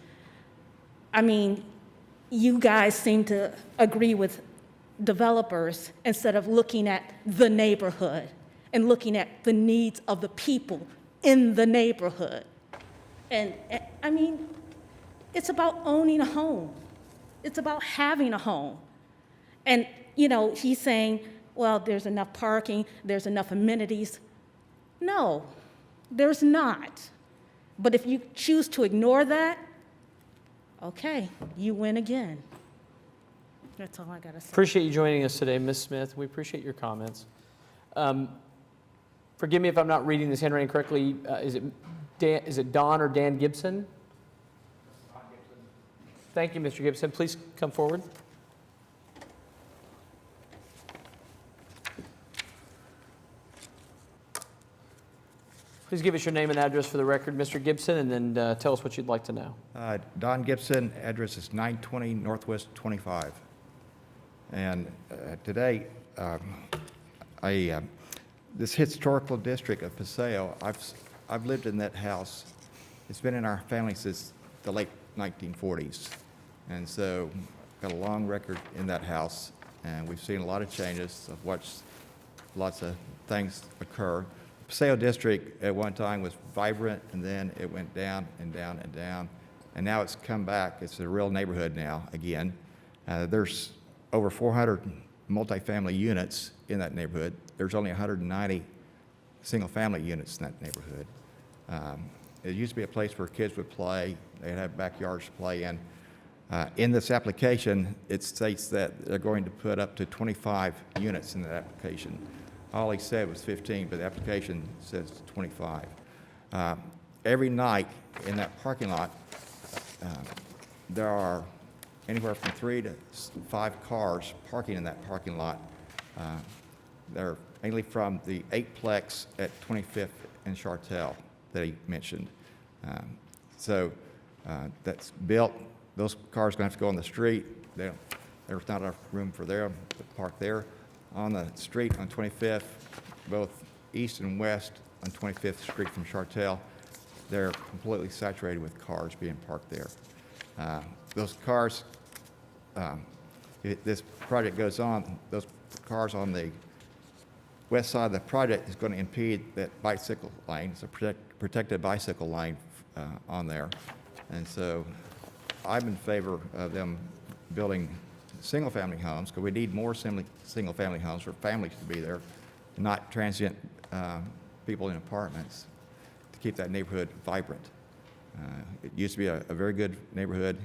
I mean, you guys seem to agree with developers instead of looking at the neighborhood and looking at the needs of the people in the neighborhood. And I mean, it's about owning a home. It's about having a home. And, you know, he's saying, well, there's enough parking, there's enough amenities. No, there's not. But if you choose to ignore that, okay, you win again. That's all I got to say. Appreciate you joining us today, Ms. Smith. We appreciate your comments. Forgive me if I'm not reading this handwriting correctly. Is it Don or Dan Gibson? Don Gibson. Thank you, Mr. Gibson. Please come forward. Please give us your name and address for the record, Mr. Gibson, and then tell us what you'd like to know. Don Gibson, address is 920 Northwest 25. And today, this historical district of Paseo, I've lived in that house. It's been in our family since the late 1940s. And so got a long record in that house, and we've seen a lot of changes. I've watched lots of things occur. Paseo district at one time was vibrant, and then it went down and down and down, and now it's come back. It's a real neighborhood now again. There's over 400 multifamily units in that neighborhood. There's only 190 single-family units in that neighborhood. It used to be a place where kids would play. They'd have backyards to play in. In this application, it states that they're going to put up to 25 units in that application. All he said was 15, but the application says 25. Every night in that parking lot, there are anywhere from 3 to 5 cars parking in that parking lot. They're mainly from the 8-plex at 25th and Chartel that he mentioned. That's built. Those cars are going to have to go on the street. There's not enough room for them to park there. On the street on 25th, both east and west on 25th Street from Chartel, they're completely saturated with cars being parked there. Those cars, if this project goes on, those cars on the west side of the project is going to impede that bicycle lane. It's a protected bicycle lane on there. And so I'm in favor of them building single-family homes, because we need more single-family homes for families to be there, not transient people in apartments, to keep that neighborhood vibrant. It used to be a very good neighborhood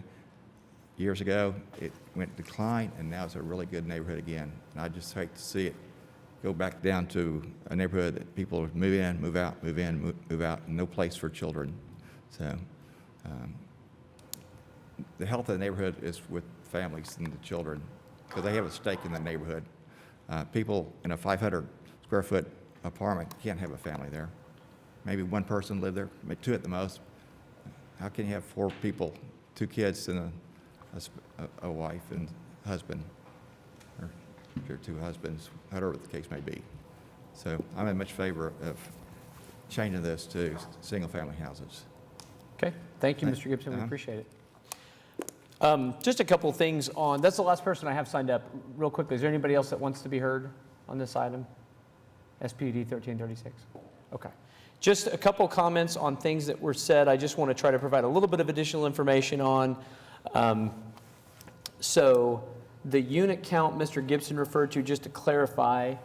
years ago. It went decline, and now it's a really good neighborhood again. And I just hate to see it go back down to a neighborhood that people move in, move out, move in, move out, and no place for children. So the health of the neighborhood is with families and the children, because they have a stake in the neighborhood. People in a 500 square foot apartment can't have a family there. Maybe one person live there, maybe two at the most. How can you have 4 people, 2 kids and a wife and husband, or your 2 husbands, whatever the case may be? So I'm in much favor of changing this to single-family houses. Okay, thank you, Mr. Gibson, we appreciate it. Just a couple things on, that's the last person I have signed up. Real quickly, is there anybody else that wants to be heard on this item? SPUD 1336. Okay. Just a couple comments on things that were said. I just want to try to provide a little bit of additional information on. So the unit count Mr. Gibson referred to, just to clarify,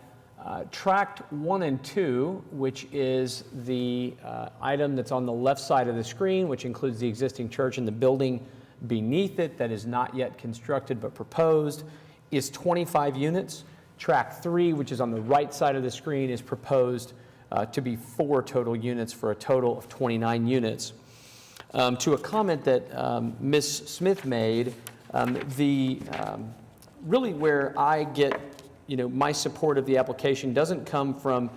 tract 1 and 2, which is the item that's on the left side of the screen, which includes the existing church and the building beneath it that is not yet constructed but proposed, is 25 units. Tract 3, which is on the right side of the screen, is proposed to be 4 total units for a total of 29 units. To a comment that Ms. Smith made, really where I get my support of the application doesn't come from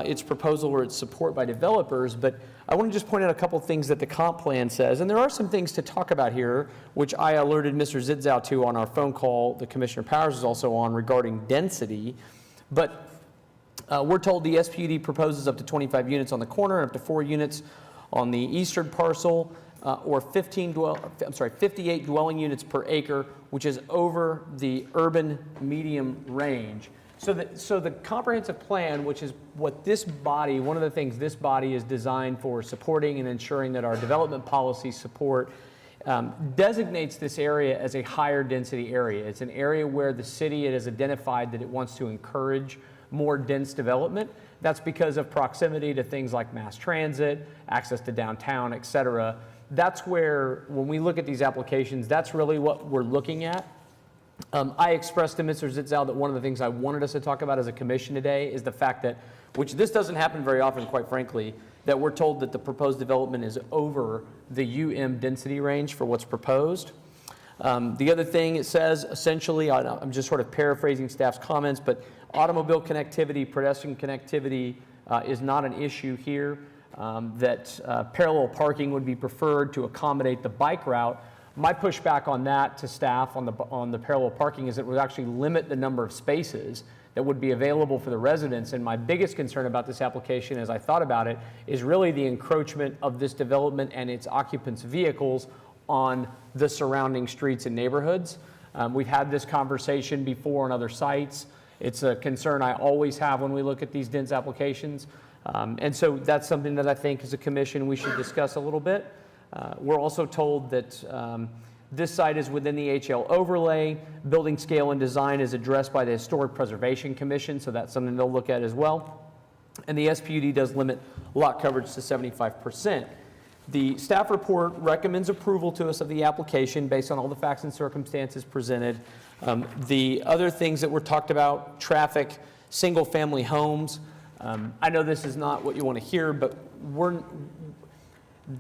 its proposal or its support by developers, but I want to just point out a couple things that the comp plan says, and there are some things to talk about here, which I alerted Mr. Zidzow to on our phone call the Commissioner Powers is also on, regarding density. But we're told the SPUD proposes up to 25 units on the corner and up to 4 units on the eastern parcel, or 58 dwelling units per acre, which is over the urban medium range. So the comprehensive plan, which is what this body, one of the things this body is designed for, supporting and ensuring that our development policies support, designates this area as a higher density area. It's an area where the city has identified that it wants to encourage more dense development. That's because of proximity to things like mass transit, access to downtown, et cetera. That's where, when we look at these applications, that's really what we're looking at. I expressed to Mr. Zitzow that one of the things I wanted us to talk about as a commission today is the fact that, which this doesn't happen very often, quite frankly, that we're told that the proposed development is over the UM density range for what's proposed. The other thing it says, essentially, I'm just sort of paraphrasing staff's comments, but automobile connectivity, pedestrian connectivity is not an issue here, that parallel parking would be preferred to accommodate the bike route. My pushback on that to staff on the parallel parking is it would actually limit the number of spaces that would be available for the residents. And my biggest concern about this application, as I thought about it, is really the encroachment of this development and its occupants' vehicles on the surrounding streets and neighborhoods. We've had this conversation before on other sites. It's a concern I always have when we look at these dense applications. And so that's something that I think as a commission we should discuss a little bit. We're also told that this site is within the HL overlay. Building scale and design is addressed by the Historic Preservation Commission, so that's something they'll look at as well. And the SPUD does limit lot coverage to 75%. The staff report recommends approval to us of the application based on all the facts and circumstances presented. The other things that were talked about, traffic, single-family homes. I know this is not what you want to hear, but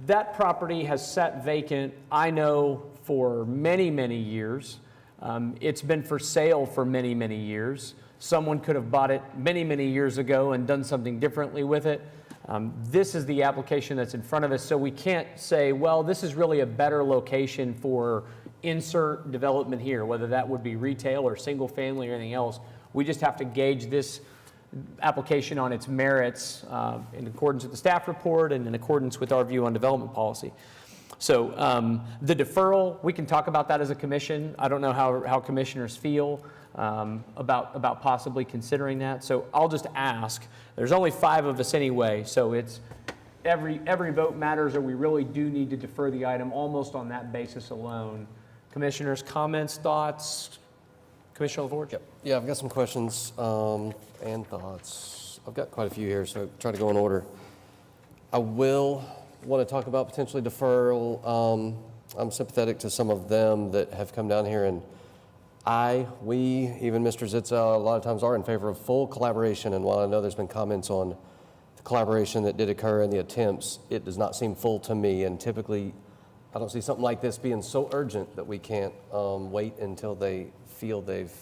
that property has sat vacant, I know, for many, many years. It's been for sale for many, many years. Someone could have bought it many, many years ago and done something differently with it. This is the application that's in front of us, so we can't say, well, this is really a better location for insert development here, whether that would be retail or single family or anything else. We just have to gauge this application on its merits in accordance with the staff report and in accordance with our view on development policy. So the deferral, we can talk about that as a commission. I don't know how commissioners feel about possibly considering that. So I'll just ask. There's only 5 of us anyway, so it's every vote matters, or we really do need to defer the item almost on that basis alone. Commissioners, comments, thoughts? Commissioner LaForge? Yep. Yeah, I've got some questions and thoughts. I've got quite a few here, so try to go in order. I will want to talk about potentially deferral. I'm sympathetic to some of them that have come down here, and we, even Mr. Zitza, a lot of times are in favor of full collaboration, and while I know there's been comments on the collaboration that did occur and the attempts, it does not seem full to me, and typically I don't see something like this being so urgent that we can't wait until they feel they've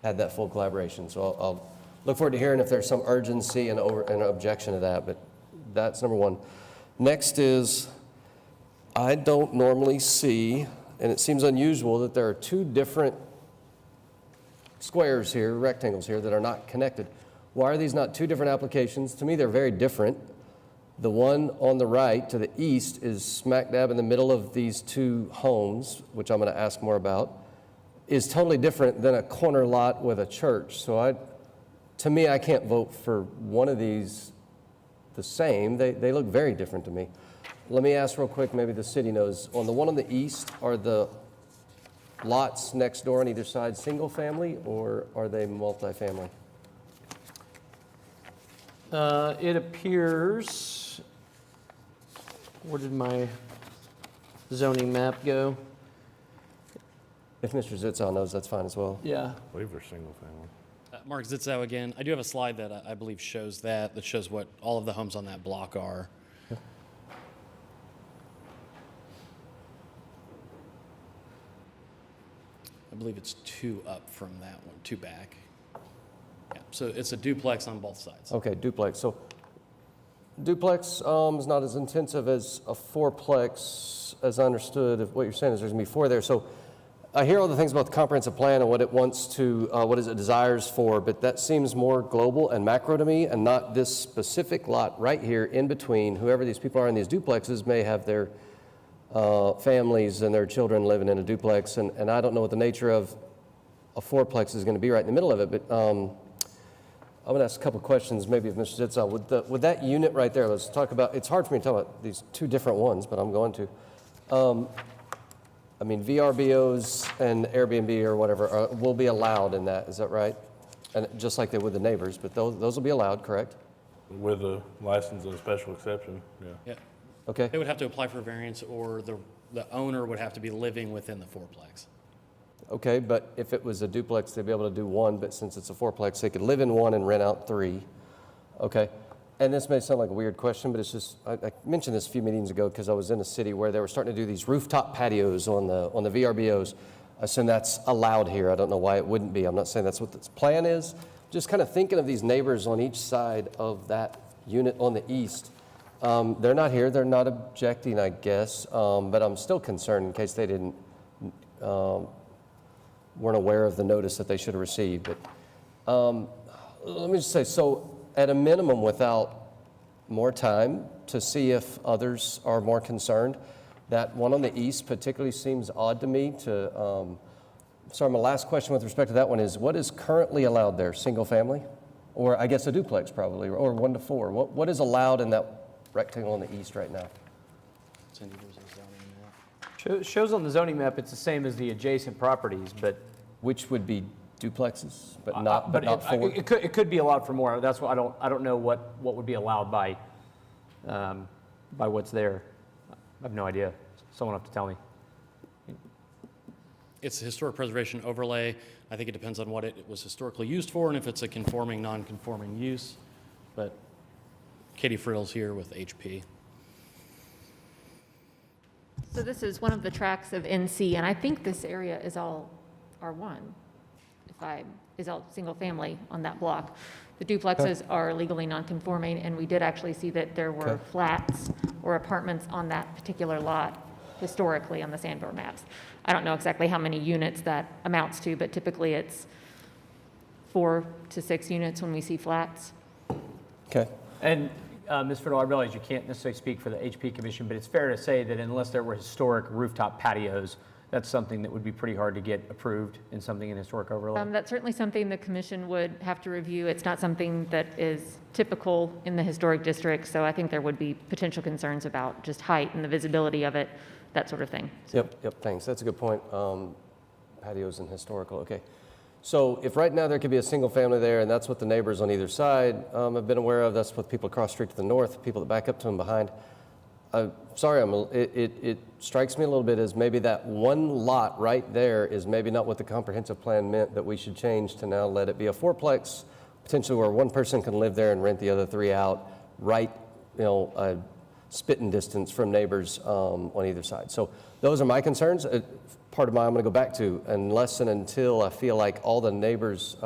had that full collaboration. So I'll look forward to hearing if there's some urgency and an objection to that, but that's number one. Next is, I don't normally see, and it seems unusual, that there are 2 different squares here, rectangles here, that are not connected. Why are these not 2 different applications? To me, they're very different. The one on the right to the east is smack dab in the middle of these 2 homes, which I'm going to ask more about, is totally different than a corner lot with a church. So to me, I can't vote for one of these the same. They look very different to me. Let me ask real quick, maybe the city knows. On the one on the east, are the lots next door on either side single family, or are they multifamily? It appears, where did my zoning map go? If Mr. Zitzow knows, that's fine as well. Yeah. I believe they're single family. Mark Zitzow again. I do have a slide that I believe shows that shows what all of the homes on that block are. I believe it's 2 up from that one, 2 back. Yeah, so it's a duplex on both sides. Okay, duplex. So duplex is not as intensive as a 4-plex, as I understood. If what you're saying is there's going to be 4 there. So I hear all the things about the comprehensive plan and what it wants to, what it desires for, but that seems more global and macro to me, and not this specific lot right here in between. Whoever these people are in these duplexes may have their families and their children living in a duplex, and I don't know what the nature of a 4-plex is going to be right in the middle of it, but I'm going to ask a couple of questions, maybe of Mr. Zitzow. Would that unit right there, let's talk about, it's hard for me to talk about these 2 different ones, but I'm going to. I mean, VRBOs and Airbnb or whatever will be allowed in that, is that right? And just like they would the neighbors, but those will be allowed, correct? With a license and a special exception, yeah. Yeah. Okay. They would have to apply for variance, or the owner would have to be living within the 4-plex. Okay, but if it was a duplex, they'd be able to do 1, but since it's a 4-plex, they could live in 1 and rent out 3. Okay. And this may sound like a weird question, but it's just, I mentioned this a few meetings ago because I was in a city where they were starting to do these rooftop patios on the VRBOs. I assume that's allowed here. I don't know why it wouldn't be. I'm not saying that's what this plan is. Just kind of thinking of these neighbors on each side of that unit on the east. They're not here. They're not objecting, I guess, but I'm still concerned in case they weren't aware of the notice that they should have received. But let me just say, so at a minimum, without more time to see if others are more concerned, that one on the east particularly seems odd to me. So my last question with respect to that one is, what is currently allowed there? Single family? Or I guess a duplex probably, or 1 to 4. What is allowed in that rectangle on the east right now? Cindy, there's a zoning map. Shows on the zoning map it's the same as the adjacent properties, but Which would be duplexes, but not 4? it could be allowed for more. That's why I don't know what would be allowed by what's there. I have no idea. Someone will have to tell me. It's a historic preservation overlay. I think it depends on what it was historically used for and if it's a conforming, non-conforming use. But Katie Friddle's here with HP. So this is one of the tracks of NC, and I think this area is all R1, is all single family on that block. The duplexes are legally non-conforming, and we did actually see that there were flats or apartments on that particular lot historically on the Sandor maps. I don't know exactly how many units that amounts to, but typically it's 4 to 6 units when we see flats. Okay. And Ms. Fiddle, I realize you can't necessarily speak for the HP Commission, but it's fair to say that unless there were historic rooftop patios, that's something that would be pretty hard to get approved in something in historic overlay. That's certainly something the commission would have to review. It's not something that is typical in the historic district, so I think there would be potential concerns about just height and the visibility of it, that sort of thing. Yep, thanks. That's a good point. Patios and historical, okay. So if right now there could be a single family there, and that's what the neighbors on either side have been aware of, that's what people across the street to the north, people that back up to them behind. Sorry, it strikes me a little bit as maybe that one lot right there is maybe not what the comprehensive plan meant, that we should change to now let it be a fourplex, potentially where one person can live there and rent the other three out, right, spitting distance from neighbors on either side. So those are my concerns. Part of my, I'm going to go back to, unless and until I feel like all the neighbors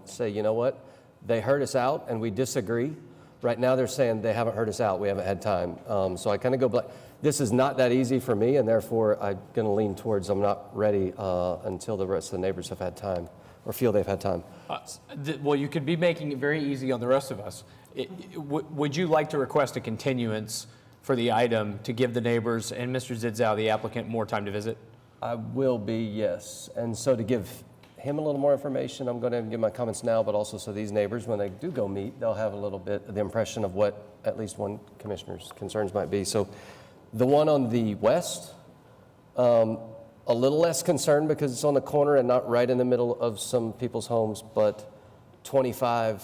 say, you know what, they heard us out and we disagree. Right now they're saying they haven't heard us out, we haven't had time. So I kind of go back. This is not that easy for me, and therefore I'm going to lean towards I'm not ready until the rest of the neighbors have had time or feel they've had time. Well, you could be making it very easy on the rest of us. Would you like to request a continuance for the item to give the neighbors and Mr. Zidzow, the applicant, more time to visit? I will be, yes. And so to give him a little more information, I'm going to give my comments now, but also so these neighbors, when they do go meet, they'll have a little bit of the impression of what at least one commissioner's concerns might be. So the one on the west, a little less concerned because it's on the corner and not right in the middle of some people's homes, but 25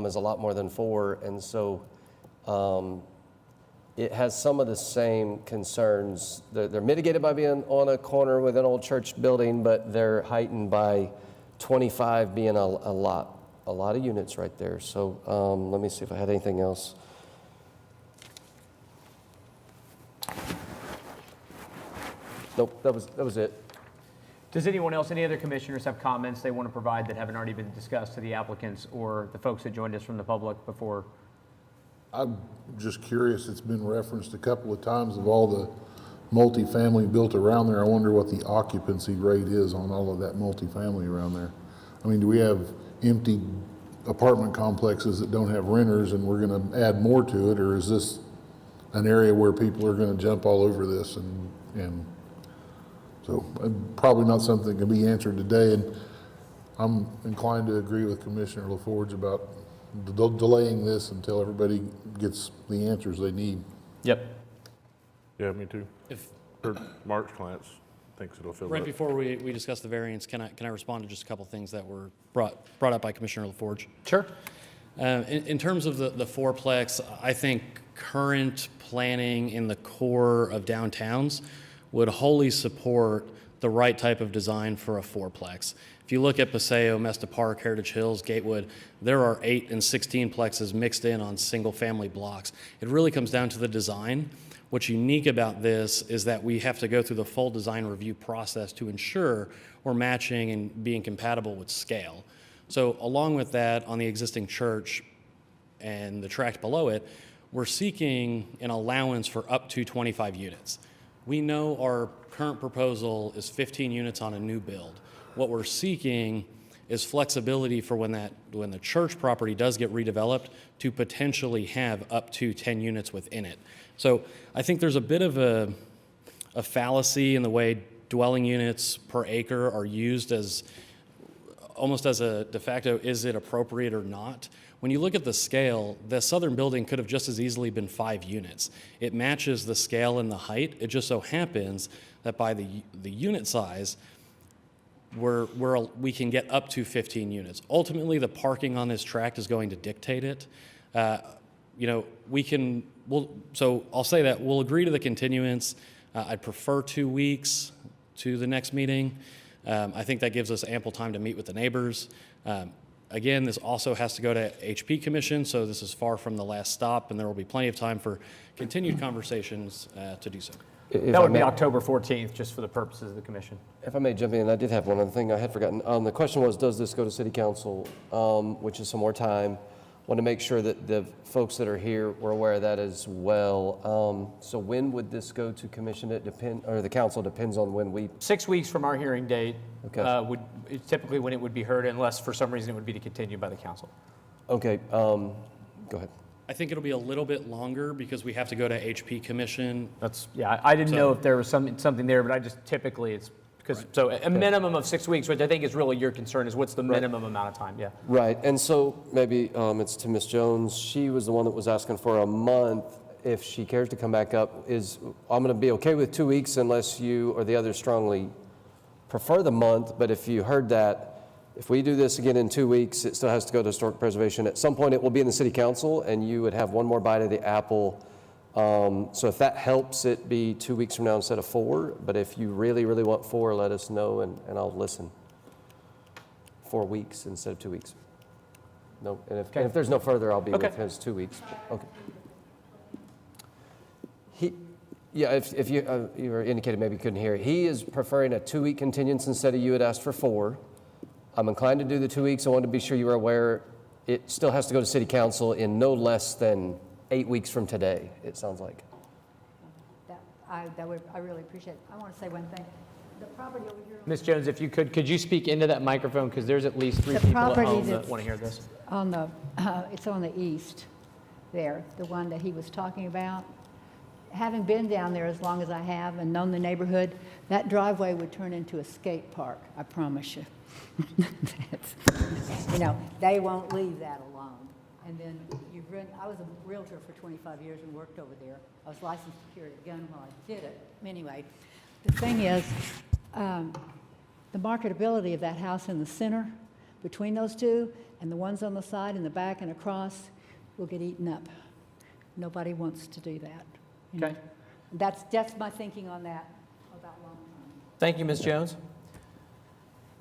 is a lot more than 4, and so it has some of the same concerns. They're mitigated by being on a corner with an old church building, but they're heightened by 25 being a lot of units right there. So let me see if I had anything else. Nope, that was it. Does anyone else, any other commissioners have comments they want to provide that haven't already been discussed to the applicants or the folks that joined us from the public before? I'm just curious, it's been referenced a couple of times of all the multifamily built around there. I wonder what the occupancy rate is on all of that multifamily around there. I mean, do we have empty apartment complexes that don't have renters and we're going to add more to it, or is this an area where people are going to jump all over this? And so probably not something that can be answered today, and I'm inclined to agree with Commissioner LaForge about delaying this until everybody gets the answers they need. Yep. Yeah, me too. Mark's clients thinks it'll fill Right up. before we discuss the variance, can I respond to just a couple things that were brought up by Commissioner LaForge? Sure. In terms of the fourplex, I think current planning in the core of downtowns would wholly support the right type of design for a fourplex. If you look at Paseo, Mesta Park, Heritage Hills, Gatewood, there are 8 and 16 plexes mixed in on single family blocks. It really comes down to the design. What's unique about this is that we have to go through the full design review process to ensure we're matching and being compatible with scale. So along with that, on the existing church and the tract below it, we're seeking an allowance for up to 25 units. We know our current proposal is 15 units on a new build. What we're seeking is flexibility for when the church property does get redeveloped to potentially have up to 10 units within it. So I think there's a bit of a fallacy in the way dwelling units per acre are used as almost as a de facto, is it appropriate or not? When you look at the scale, the southern building could have just as easily been 5 units. It matches the scale and the height. It just so happens that by the unit size, we can get up to 15 units. Ultimately, the parking on this tract is going to dictate it. So I'll say that we'll agree to the continuance. I'd prefer 2 weeks to the next meeting. I think that gives us ample time to meet with the neighbors. Again, this also has to go to HP Commission, so this is far from the last stop, and there will be plenty of time for continued conversations to do so. That would be October 14th, just for the purposes of the commission. If I may jump in, I did have one other thing I had forgotten. The question was, does this go to City Council, which is some more time? Want to make sure that the folks that are here were aware of that as well. So when would this go to commission? It depend, or the council depends on when we. 6 weeks from our hearing date. Okay. It's typically when it would be heard, unless for some reason it would be to continue by the council. Okay. Go ahead. I think it'll be a little bit longer because we have to go to HP Commission. Yeah, I didn't So- know if there was something there, but I just typically it's, because, so a minimum of 6 weeks, which I think is really your concern, is what's the minimum amount of time, yeah. Right, and so maybe it's to Ms. Jones. She was the one that was asking for a month. If she cares to come back up, I'm going to be okay with 2 weeks unless you or the others strongly prefer the month. But if you heard that, if we do this again in 2 weeks, it still has to go to historic preservation. At some point, it will be in the city council, and you would have one more bite of the apple. So if that helps it be 2 weeks from now instead of 4, but if you really, really want 4, let us know, and I'll listen. 4 weeks instead of 2 weeks. No, and if there's no further, I'll be with his 2 weeks. Okay. If you were indicated maybe you couldn't hear, he is preferring a 2-week continuance instead of you had asked for 4. I'm inclined to do the 2 weeks. I wanted to be sure you were aware it still has to go to city council in no less than 8 weeks from today, it sounds like. I really appreciate it. I want to say one thing. The property over here. Ms. Jones, if you could you speak into that microphone, because there's at least 3 The people at property home that that's want to hear this. It's on the east there, the one that he was talking about. Having been down there as long as I have and known the neighborhood, that driveway would turn into a skate park, I promise you. They won't leave that alone. And then I was a realtor for 25 years and worked over there. I was licensed to carry a gun while I did it. Anyway, the thing is, the marketability of that house in the center, between those two, and the ones on the side and the back and across, will get eaten up. Nobody wants to do that. Okay. That's my thinking on that about long term. Thank you, Ms. Jones.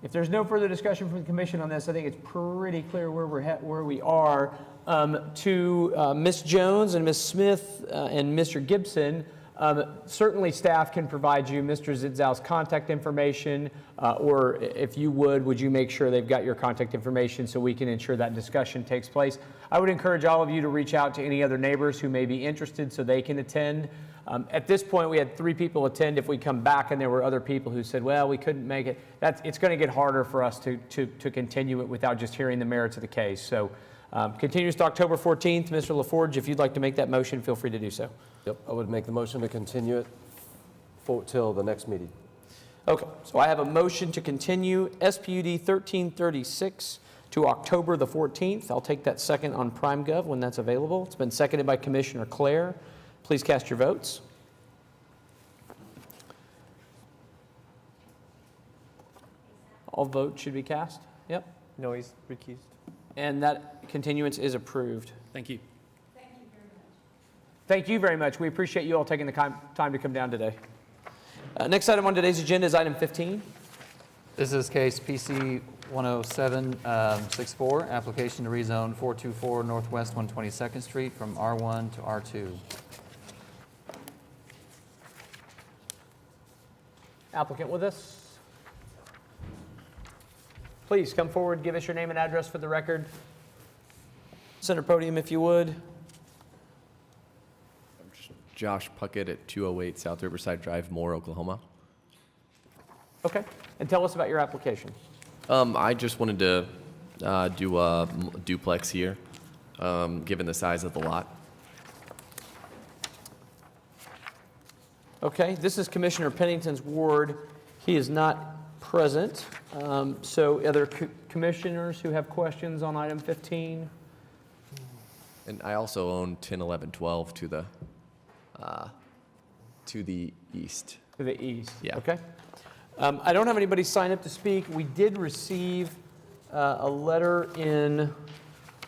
If there's no further discussion from the commission on this, I think it's pretty clear where we are. To Ms. Jones and Ms. Smith and Mr. Gibson, certainly staff can provide you Mr. Zidzal's contact information, or if you would you make sure they've got your contact information so we can ensure that discussion takes place. I would encourage all of you to reach out to any other neighbors who may be interested so they can attend. At this point, we had 3 people attend. If we come back and there were other people who said, well, we couldn't make it, it's going to get harder for us to continue it without just hearing the merits of the case. So continues to October 14th. Mr. LaForge, if you'd like to make that motion, feel free to do so. Yep, I would make the motion to continue it till the next meeting. Okay, so I have a motion to continue SPUD 1336 to October the 14th. I'll take that second on PrimeGov when that's available. It's been seconded by Commissioner Clare. Please cast your votes. All votes should be cast? Yep. No, he's recused. And that continuance is approved. Thank you. Thank you very much. We appreciate you all taking the time to come down today. Next item on today's agenda is item 15. This is case PC 10764, application to rezone 424 Northwest 122nd Street from R1 to R2. Applicant with us? Please come forward, give us your name and address for the record. Center podium if you would. Josh Puckett at 208 South Riverside Drive, Moore, Oklahoma. Okay, and tell us about your application. I just wanted to do a duplex here, given the size of the lot. Okay, this is Commissioner Pennington's ward. He is not present. So other commissioners who have questions on item 15? And I also own 10, 11, 12 to the east. To the east, Yeah. okay. I don't have anybody sign up to speak. We did receive a letter in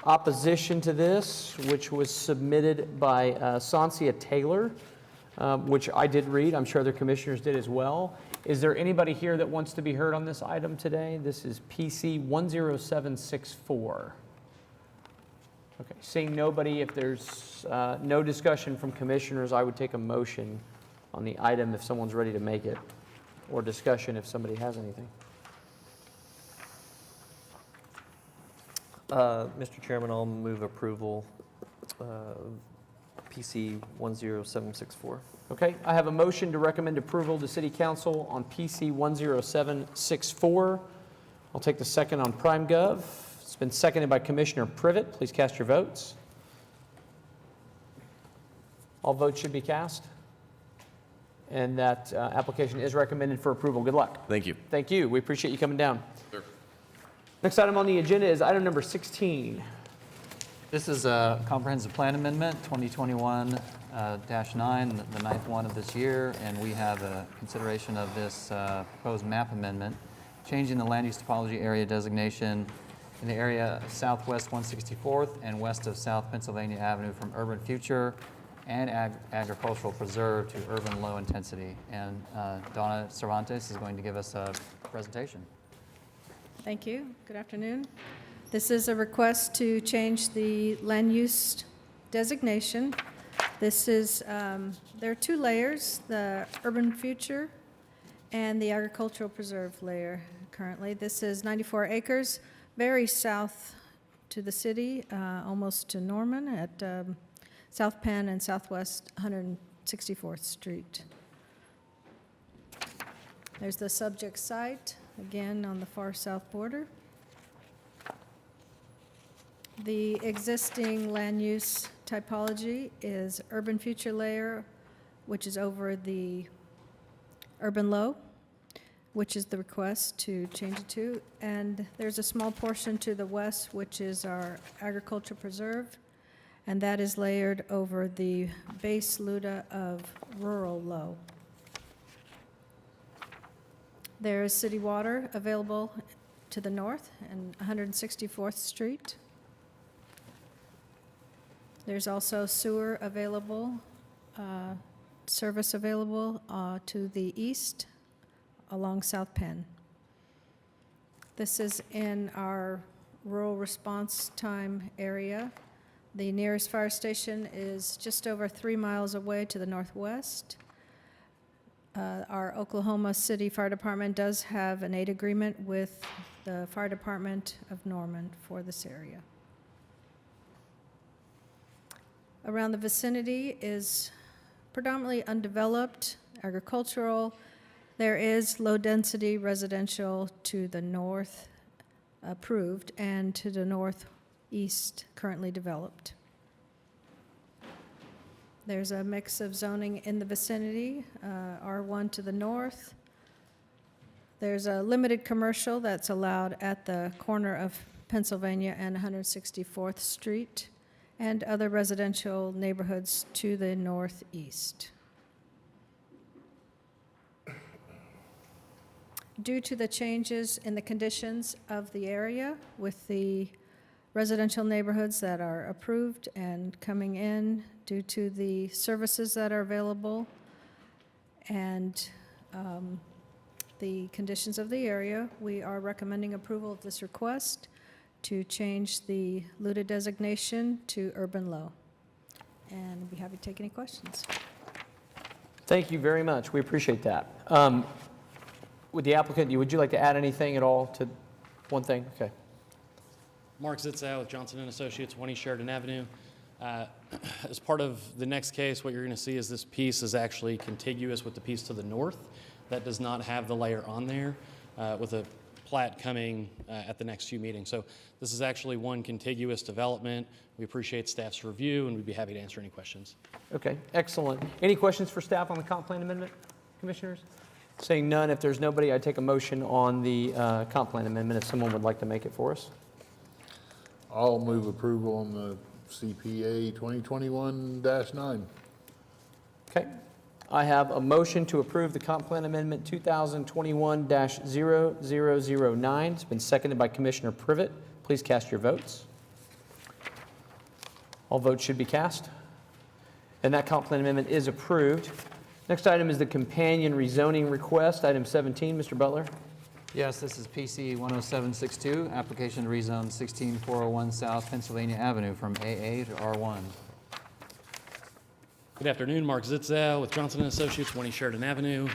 opposition to this, which was submitted by Sansia Taylor, which I did read. I'm sure other commissioners did as well. Is there anybody here that wants to be heard on this item today? This is PC 10764. Okay, seeing nobody, if there's no discussion from commissioners, I would take a motion on the item if someone's ready to make it, or discussion if somebody has anything. Mr. Chairman, I'll move approval PC 10764. Okay, I have a motion to recommend approval to City Council on PC 10764. I'll take the second on PrimeGov. It's been seconded by Commissioner Privet. Please cast your votes. All votes should be cast. And that application is recommended for approval. Good luck. Thank you. Thank you. We appreciate you coming down. Sure. Next item on the agenda is item number 16. This is a comprehensive plan amendment, 2021-9, the ninth one of this year, and we have a consideration of this proposed map amendment, changing the land use topology area designation in the area southwest 164th and west of South Pennsylvania Avenue from urban future and agricultural preserve to urban low intensity. And Donna Cervantes is going to give us a presentation. Thank you. Good afternoon. This is a request to change the land use designation. This is, there are two layers, the urban future and the agricultural preserve layer currently. This is 94 acres, very south to the city, almost to Norman at South Penn and Southwest 164th Street. There's the subject site, again on the far south border. The existing land use typology is urban future layer, which is over the urban low, which is the request to change it to. And there's a small portion to the west, which is our agricultural preserve, and that is layered over the base LUDA of rural low. There is city water available to the north and 164th Street. There's also sewer available, service available to the east along South Penn. This is in our rural response time area. The nearest fire station is just over 3 miles away to the northwest. Our Oklahoma City Fire Department does have an aid agreement with the Fire Department of Norman for this area. Around the vicinity is predominantly undeveloped, agricultural. There is low-density residential to the north approved and to the northeast currently developed. There's a mix of zoning in the vicinity, R1 to the north. There's a limited commercial that's allowed at the corner of Pennsylvania and 164th Street, and other residential neighborhoods to the northeast. Due to the changes in the conditions of the area with the residential neighborhoods that are approved and coming in, due to the services that are available and the conditions of the area, we are recommending approval of this request to change the LUDA designation to urban low. And I'd be happy to take any questions. Thank you very much. We appreciate that. Would the applicant, would you like to add anything at all to one thing? Okay. Mark Zitzow with Johnson & Associates, 1 East Sheridan Avenue. As part of the next case, what you're going to see is this piece is actually contiguous with the piece to the north that does not have the layer on there, with a plat coming at the next few meetings. So this is actually one contiguous development. We appreciate staff's review, and we'd be happy to answer any questions. Okay, excellent. Any questions for staff on the comp plan amendment, commissioners? Saying none, if there's nobody, I'd take a motion on the comp plan amendment if someone would like to make it for us. I'll move approval on the CPA 2021-9. Okay. I have a motion to approve the comp plan amendment 2021-0009. It's been seconded by Commissioner Privet. Please cast your votes. All votes should be cast. And that comp plan amendment is approved. Next item is the companion rezoning request, item 17. Mr. Butler. Yes, this is PC 10762, application to rezone 16401 South Pennsylvania Avenue from AA to R1. Good afternoon, Mark Zitzow with Johnson & Associates, 1 East Sheridan Avenue.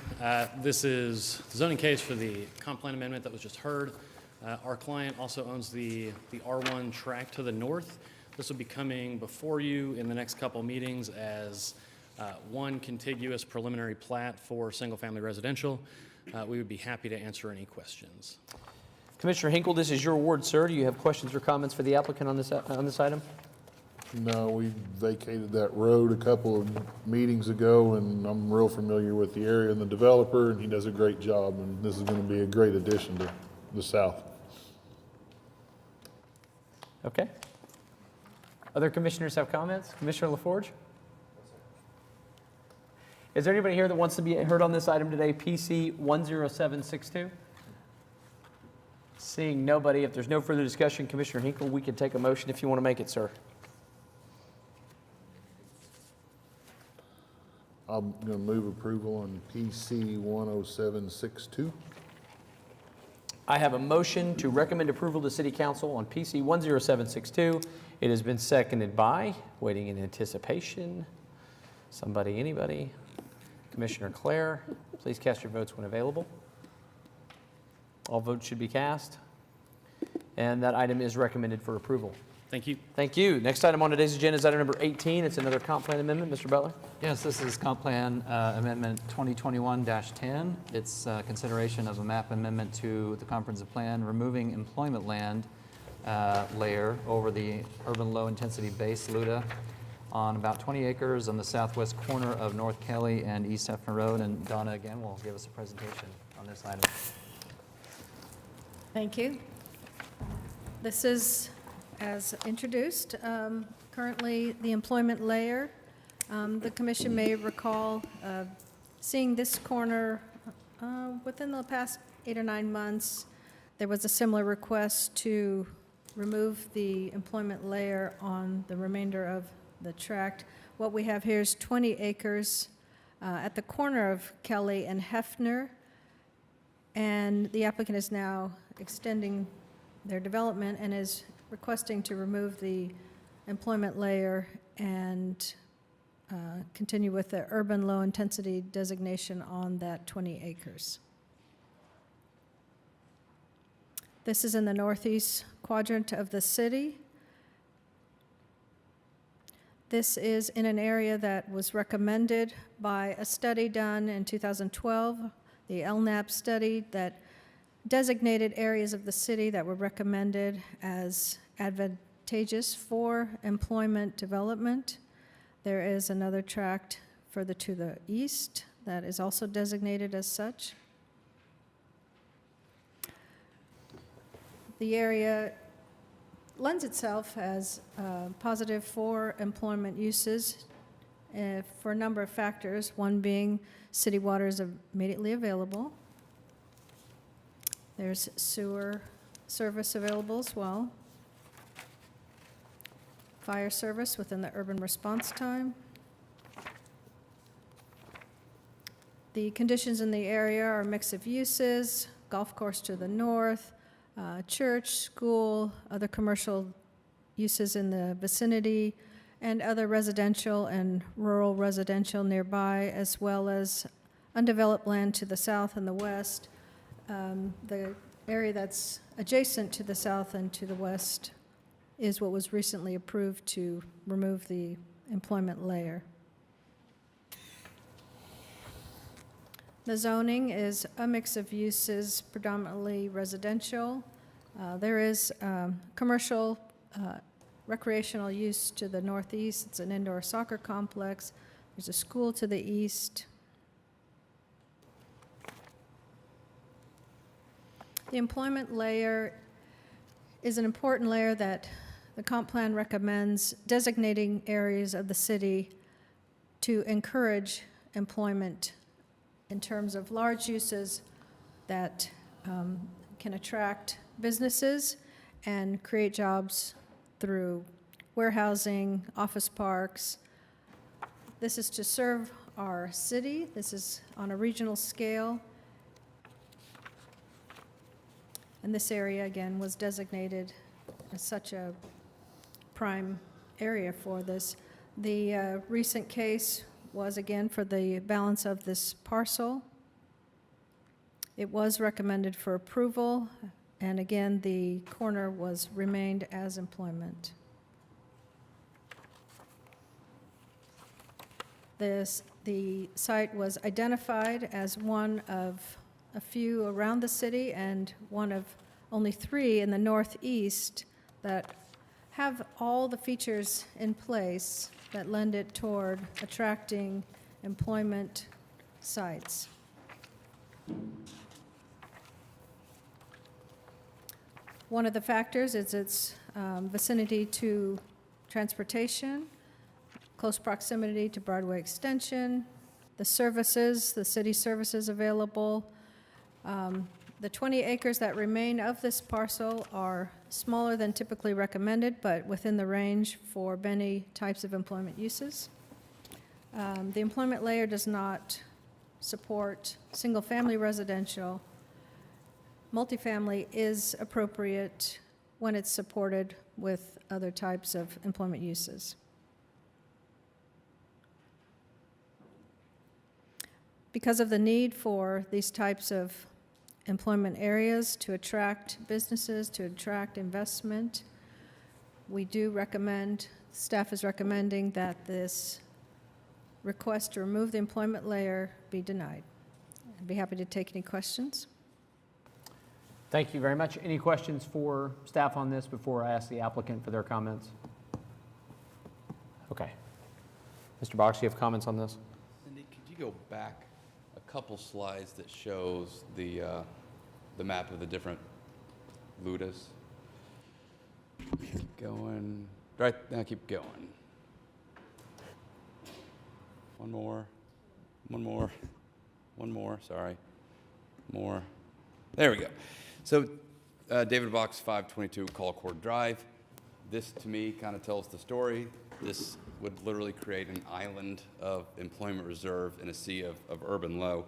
This is the zoning case for the comp plan amendment that was just heard. Our client also owns the R1 tract to the north. This will be coming before you in the next couple meetings as one contiguous preliminary plat for single-family residential. We would be happy to answer any questions. Commissioner Hinkle, this is your ward, sir. Do you have questions or comments for the applicant on this item? No, we vacated that road a couple of meetings ago, and I'm real familiar with the area and the developer, and he does a great job, and this is gonna be a great addition to the south. Okay. Other commissioners have comments? Commissioner LaForge? Is there anybody here that wants to be heard on this item today, PC 10762? Seeing nobody, if there's no further discussion, Commissioner Hinkle, we can take a motion if you want to make it, sir. I'm gonna move approval on PC 10762. I have a motion to recommend approval to City Council on PC 10762. It has been seconded by, waiting in anticipation, somebody, anybody? Commissioner Clare, please cast your votes when available. All votes should be cast. And that item is recommended for approval. Thank you. Thank you. Next item on today's agenda is item number 18. It's another comp plan amendment. Mr. Butler? Yes, this is Comp Plan Amendment 2021-10. It's consideration of a map amendment to the comprehensive plan, removing employment land layer over the urban low-intensity base LUDA on about 20 acres on the southwest corner of North Kelly and East Hefner Road. And Donna, again, will give us a presentation on this item. Thank you. This is, as introduced, currently the employment layer. The commission may recall seeing this corner within the past 8 or 9 months. There was a similar request to remove the employment layer on the remainder of the tract. What we have here is 20 acres at the corner of Kelly and Hefner, and the applicant is now extending their development and is requesting to remove the employment layer and continue with the urban low-intensity designation on that 20 acres. This is in the northeast quadrant of the city. This is in an area that was recommended by a study done in 2012, the LNAP study that designated areas of the city that were recommended as advantageous for employment development. There is another tract further to the east that is also designated as such. The area lends itself as positive for employment uses for a number of factors, one being city water is immediately available. There's sewer service available as well. Fire service within the urban response time. The conditions in the area are a mix of uses, golf course to the north, church, school, other commercial uses in the vicinity, and other residential and rural residential nearby, as well as undeveloped land to the south and the west. The area that's adjacent to the south and to the west is what was recently approved to remove the employment layer. The zoning is a mix of uses, predominantly residential. There is commercial recreational use to the northeast. It's an indoor soccer complex. There's a school to the east. The employment layer is an important layer that the comp plan recommends designating areas of the city to encourage employment in terms of large uses that can attract businesses and create jobs through warehousing, office parks. This is to serve our city. This is on a regional scale. And this area, again, was designated as such a prime area for this. The recent case was, again, for the balance of this parcel. It was recommended for approval, and again, the corner was remained as employment. The site was identified as one of a few around the city and one of only 3 in the northeast that have all the features in place that lend it toward attracting employment sites. One of the factors is its vicinity to transportation, close proximity to Broadway Extension, the services, the city services available. The 20 acres that remain of this parcel are smaller than typically recommended, but within the range for many types of employment uses. The employment layer does not support single-family residential. Multifamily is appropriate when it's supported with other types of employment uses. Because of the need for these types of employment areas to attract businesses, to attract investment, we do recommend, staff is recommending that this request to remove the employment layer be denied. I'd be happy to take any questions. Thank you very much. Any questions for staff on this before I ask the applicant for their comments? Okay. Mr. Box, you have comments on this? Cindy, could you go back a couple slides that shows the map of the different LUDAs? Keep going. Right, now keep going. One more, sorry. More. There we go. So David Box, 522 Colcord Drive. This, to me, kind of tells the story. This would literally create an island of employment reserve in a sea of urban low.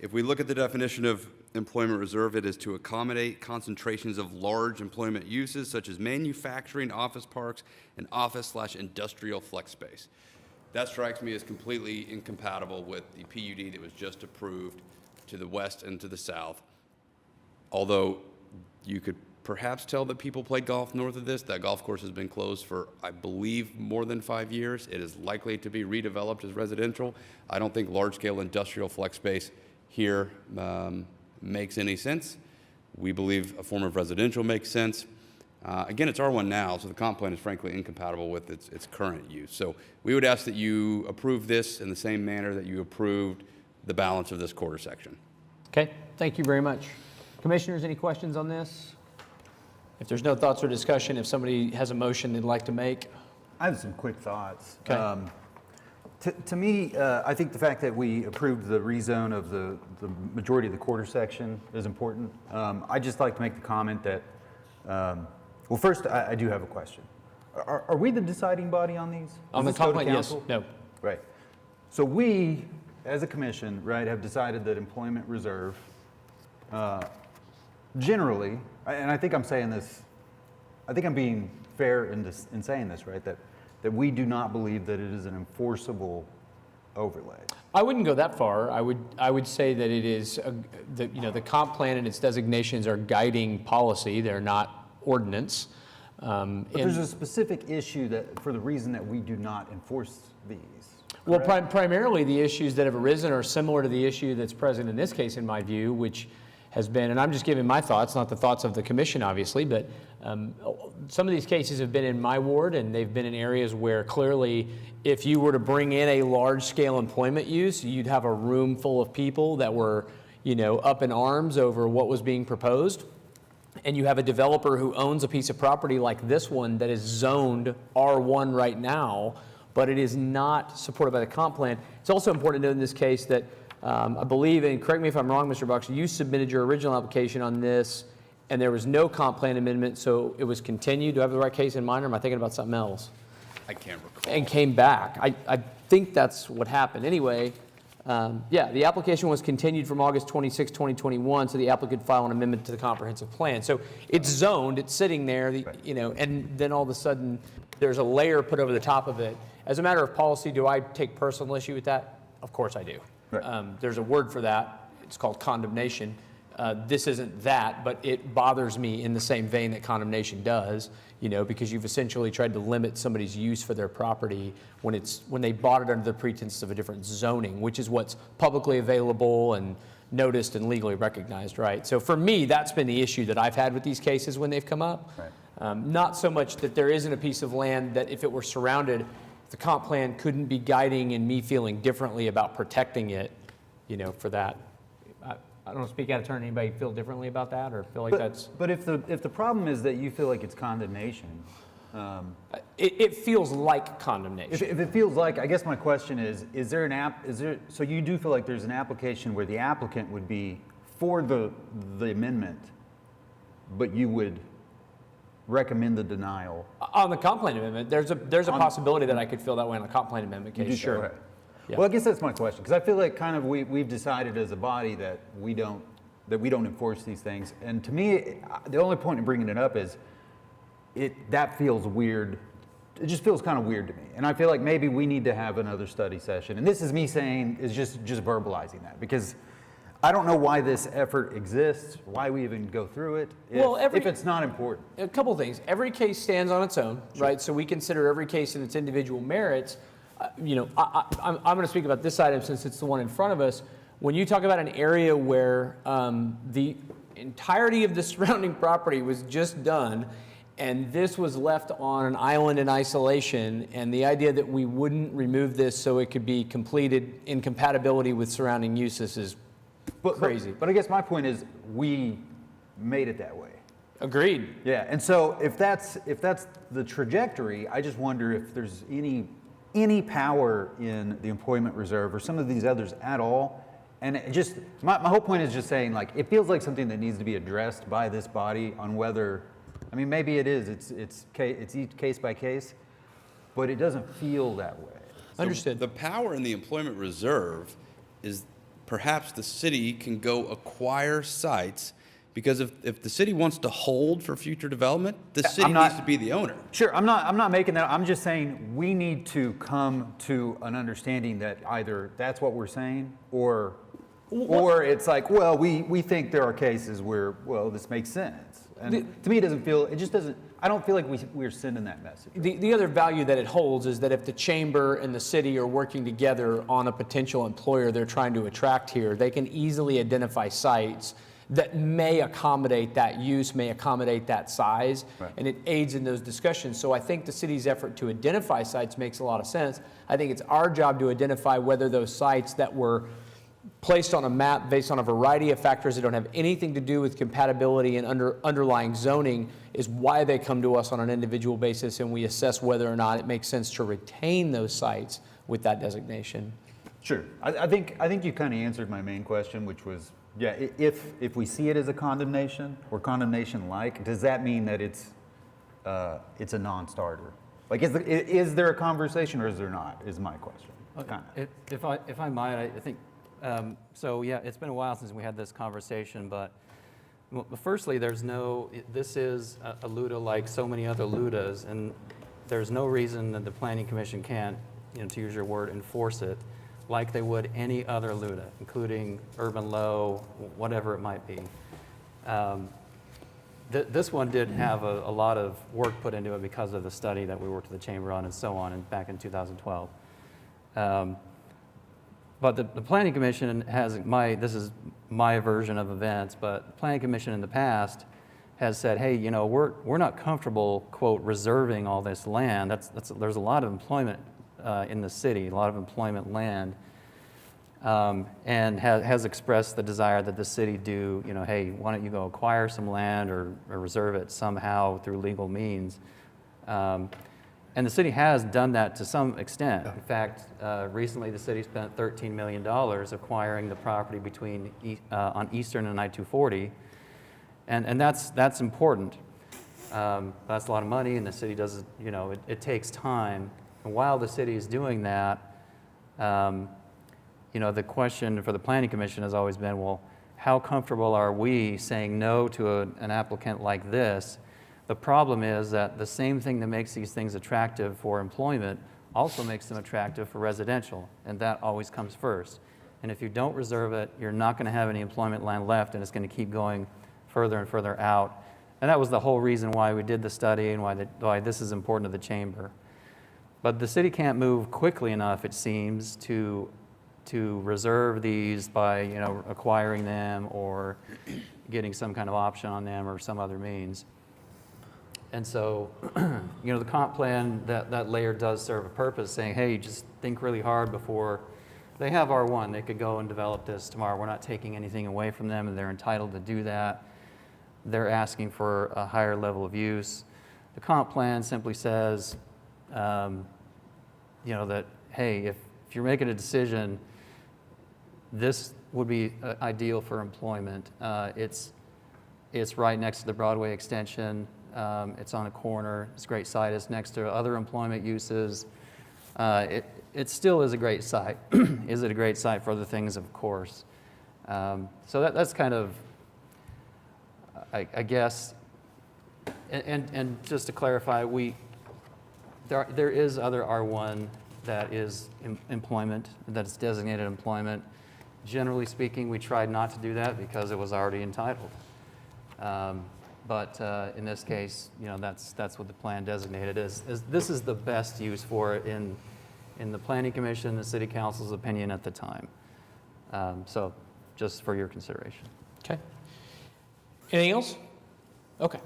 If we look at the definition of employment reserve, it is to accommodate concentrations of large employment uses such as manufacturing, office parks, and office/industrial flex space. That strikes me as completely incompatible with the PUD that was just approved to the west and to the south. Although you could perhaps tell that people play golf north of this. That golf course has been closed for, I believe, more than 5 years. It is likely to be redeveloped as residential. I don't think large-scale industrial flex space here makes any sense. We believe a form of residential makes sense. Again, it's R1 now, so the comp plan is frankly incompatible with its current use. So we would ask that you approve this in the same manner that you approved the balance of this quarter section. Okay, thank you very much. Commissioners, any questions on this? If there's no thoughts or discussion, if somebody has a motion they'd like to make. I have some quick thoughts. Okay. To me, I think the fact that we approved the rezone of the majority of the quarter section is important. I'd just like to make the comment that, well, first, I do have a question. Are we the deciding body on these? On the comp plan, yes. No. Right. So we, as a commission, right, have decided that employment reserve, generally, and I think I'm saying this, I think I'm being fair in saying this, right, that we do not believe that it is an enforceable overlay. I wouldn't go that far. I would say that it is, the comp plan and its designations are guiding policy. They're not ordinance. But there's a specific issue that, for the reason that we do not enforce these. Well, primarily the issues that have arisen are similar to the issue that's present in this case, in my view, which has been, and I'm just giving my thoughts, not the thoughts of the commission, obviously, but some of these cases have been in my ward, and they've been in areas where clearly, if you were to bring in a large-scale employment use, you'd have a room full of people that were, up in arms over what was being proposed. And you have a developer who owns a piece of property like this one that is zoned R1 right now, but it is not supported by the comp plan. It's also important to note in this case that I believe, and correct me if I'm wrong, Mr. Boxer, you submitted your original application on this, and there was no comp plan amendment, so it was continued. Do I have the right case in mind, or am I thinking about something else? I can't recall. And came back. I think that's what happened. Anyway, yeah, the application was continued from August 26, 2021, so the applicant filed an amendment to the comprehensive plan. So it's zoned, it's sitting there, and then all of a sudden, there's a layer put over the top of it. As a matter of policy, do I take personal issue with that? Of course I do. Right. There's a word for that. It's called condemnation. This isn't that, but it bothers me in the same vein that condemnation does, because you've essentially tried to limit somebody's use for their property when they bought it under the pretense of a different zoning, which is what's publicly available and noticed and legally recognized, right? So for me, that's been the issue that I've had with these cases when they've come up. Right. Not so much that there isn't a piece of land that if it were surrounded, the comp plan couldn't be guiding in me feeling differently about protecting it, for that. I don't speak out of turn. Anybody feel differently about that or feel like that's? But if the problem is that you feel like it's condemnation. It feels like condemnation. If it feels like, I guess my question is there, so you do feel like there's an application where the applicant would be for the amendment, but you would recommend the denial? On the comp plan amendment, there's a possibility that I could feel that way on the comp plan amendment case. You do, Sure. okay. Yeah. Well, I guess that's my question, because I feel like kind of we've decided as a body that we don't enforce these things. And to me, the only point in bringing it up is that feels weird. It just feels kind of weird to me. And I feel like maybe we need to have another study session. And this is me saying, is just verbalizing that, because I don't know why this effort exists, why we even go through it, if it's not important. A couple things. Every case stands on its own, right? So we consider every case in its individual merits. I'm going to speak about this item since it's the one in front of us. When you talk about an area where the entirety of the surrounding property was just done, and this was left on an island in isolation, and the idea that we wouldn't remove this so it could be completed in compatibility with surrounding uses is crazy. But I guess my point is we made it that way. Agreed. Yeah, and so if that's the trajectory, I just wonder if there's any power in the employment reserve or some of these others at all. And it just my whole point is just saying, like, it feels like something that needs to be addressed by this body on whether, I mean, maybe it is, it's each case by case, but it doesn't feel that way. Understood. The power in the employment reserve is perhaps the city can go acquire sites, because if the city wants to hold for future development, the city needs to be the owner. Sure, I'm not making that. I'm just saying we need to come to an understanding that either that's what we're saying, or it's like, well, we think there are cases where, well, this makes sense. And to me, it just doesn't, I don't feel like we're sending that message. The other value that it holds is that if the chamber and the city are working together on a potential employer they're trying to attract here, they can easily identify sites that may accommodate that use, may accommodate that size, and it aids in those discussions. So I think the city's effort to identify sites makes a lot of sense. I think it's our job to identify whether those sites that were placed on a map based on a variety of factors that don't have anything to do with compatibility and underlying zoning is why they come to us on an individual basis, and we assess whether or not it makes sense to retain those sites with that designation. Sure. I think you kind of answered my main question, which was, yeah, if we see it as a condemnation or condemnation-like, does that mean that it's a non-starter? Like, is there a conversation or is there not, is my question. If I might, I think, so yeah, it's been a while since we had this conversation, but firstly, this is a LUDA like so many other LUDAs, and there's no reason that the Planning Commission can't, to use your word, enforce it like they would any other LUDA, including urban low, whatever it might be. This one did have a lot of work put into it because of the study that we worked with the chamber on and so on, and back in 2012. But the Planning Commission this is my version of events, but the Planning Commission in the past has said, hey, we're not comfortable, quote, reserving all this land. There's a lot of employment in the city, a lot of employment land, and has expressed the desire that the city do, hey, why don't you go acquire some land or reserve it somehow through legal means. And the city has done that to some extent. In fact, recently the city spent $13 million acquiring the property on Eastern and I-240, and that's important. That's a lot of money, and the city does, it takes time. And while the city is doing that, the question for the Planning Commission has always been, well, how comfortable are we saying no to an applicant like this? The problem is that the same thing that makes these things attractive for employment also makes them attractive for residential, and that always comes first. And if you don't reserve it, you're not going to have any employment land left, and it's going to keep going further and further out. And that was the whole reason why we did the study and why this is important to the chamber. But the city can't move quickly enough, it seems, to reserve these by acquiring them or getting some kind of option on them or some other means. And so, you know, the comp plan, that layer does serve a purpose, saying, hey, just think really hard before they have R1. They could go and develop this tomorrow. We're not taking anything away from them, and they're entitled to do that. They're asking for a higher level of use. The comp plan simply says, you know, that, hey, if you're making a decision, this would be ideal for employment. It's right next to the Broadway extension. It's on a corner. It's a great site. It's next to other employment uses. It still is a great site. Is it a great site for other things? Of course. So that's kind of, I guess, and just to clarify, there is other R1 that is employment, that is designated employment. Generally speaking, we tried not to do that because it was already entitled. But in this case, you know, that's what the plan designated is this is the best use for it in the Planning Commission, the City Council's opinion at the time. So just for your consideration. Okay. Anything else? Okay.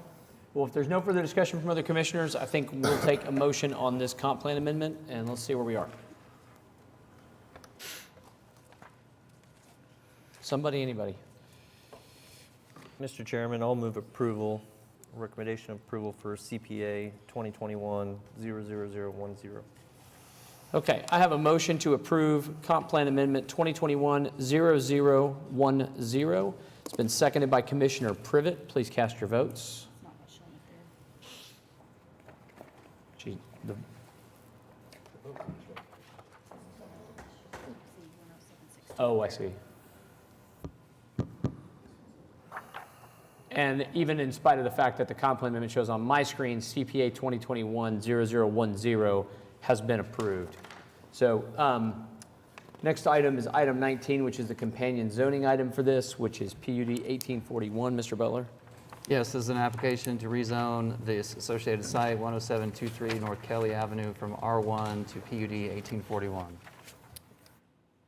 Well, if there's no further discussion from other commissioners, I think we'll take a motion on this comp plan amendment, and let's see where we are. Somebody, anybody? Mr. Chairman, I'll move approval, recommendation of approval for CPA 2021-00010. Okay, I have a motion to approve comp plan amendment 2021-0010. It's been seconded by Commissioner Privet. Please cast your votes. Gee, oh, I see. And even in spite of the fact that the comp plan amendment shows on my screen, CPA 2021-0010 has been approved. So next item is item 19, which is the companion zoning item for this, which is PUD 1841. Mr. Butler? Yes, this is an application to rezone the associated site, 10723 North Kelly Avenue, from R1 to PUD 1841.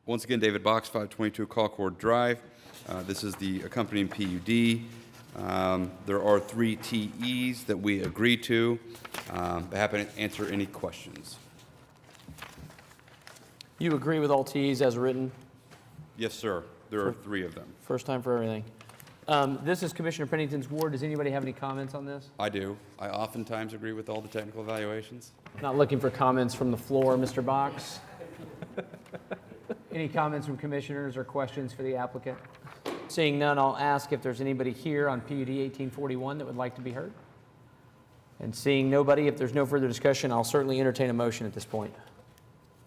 Once again, David Box, 522 Colcord Drive. This is the accompanying PUD. There are 3 TEs that we agree to. Be happy to answer any questions. You agree with all Ts as written? Yes, sir. There are 3 of them. First time for everything. This is Commissioner Pennington's ward. Does anybody have any comments on this? I do. I oftentimes agree with all the technical evaluations. Not looking for comments from the floor, Mr. Box. Any comments from commissioners or questions for the applicant? Seeing none, I'll ask if there's anybody here on PUD 1841 that would like to be heard. And seeing nobody, if there's no further discussion, I'll certainly entertain a motion at this point.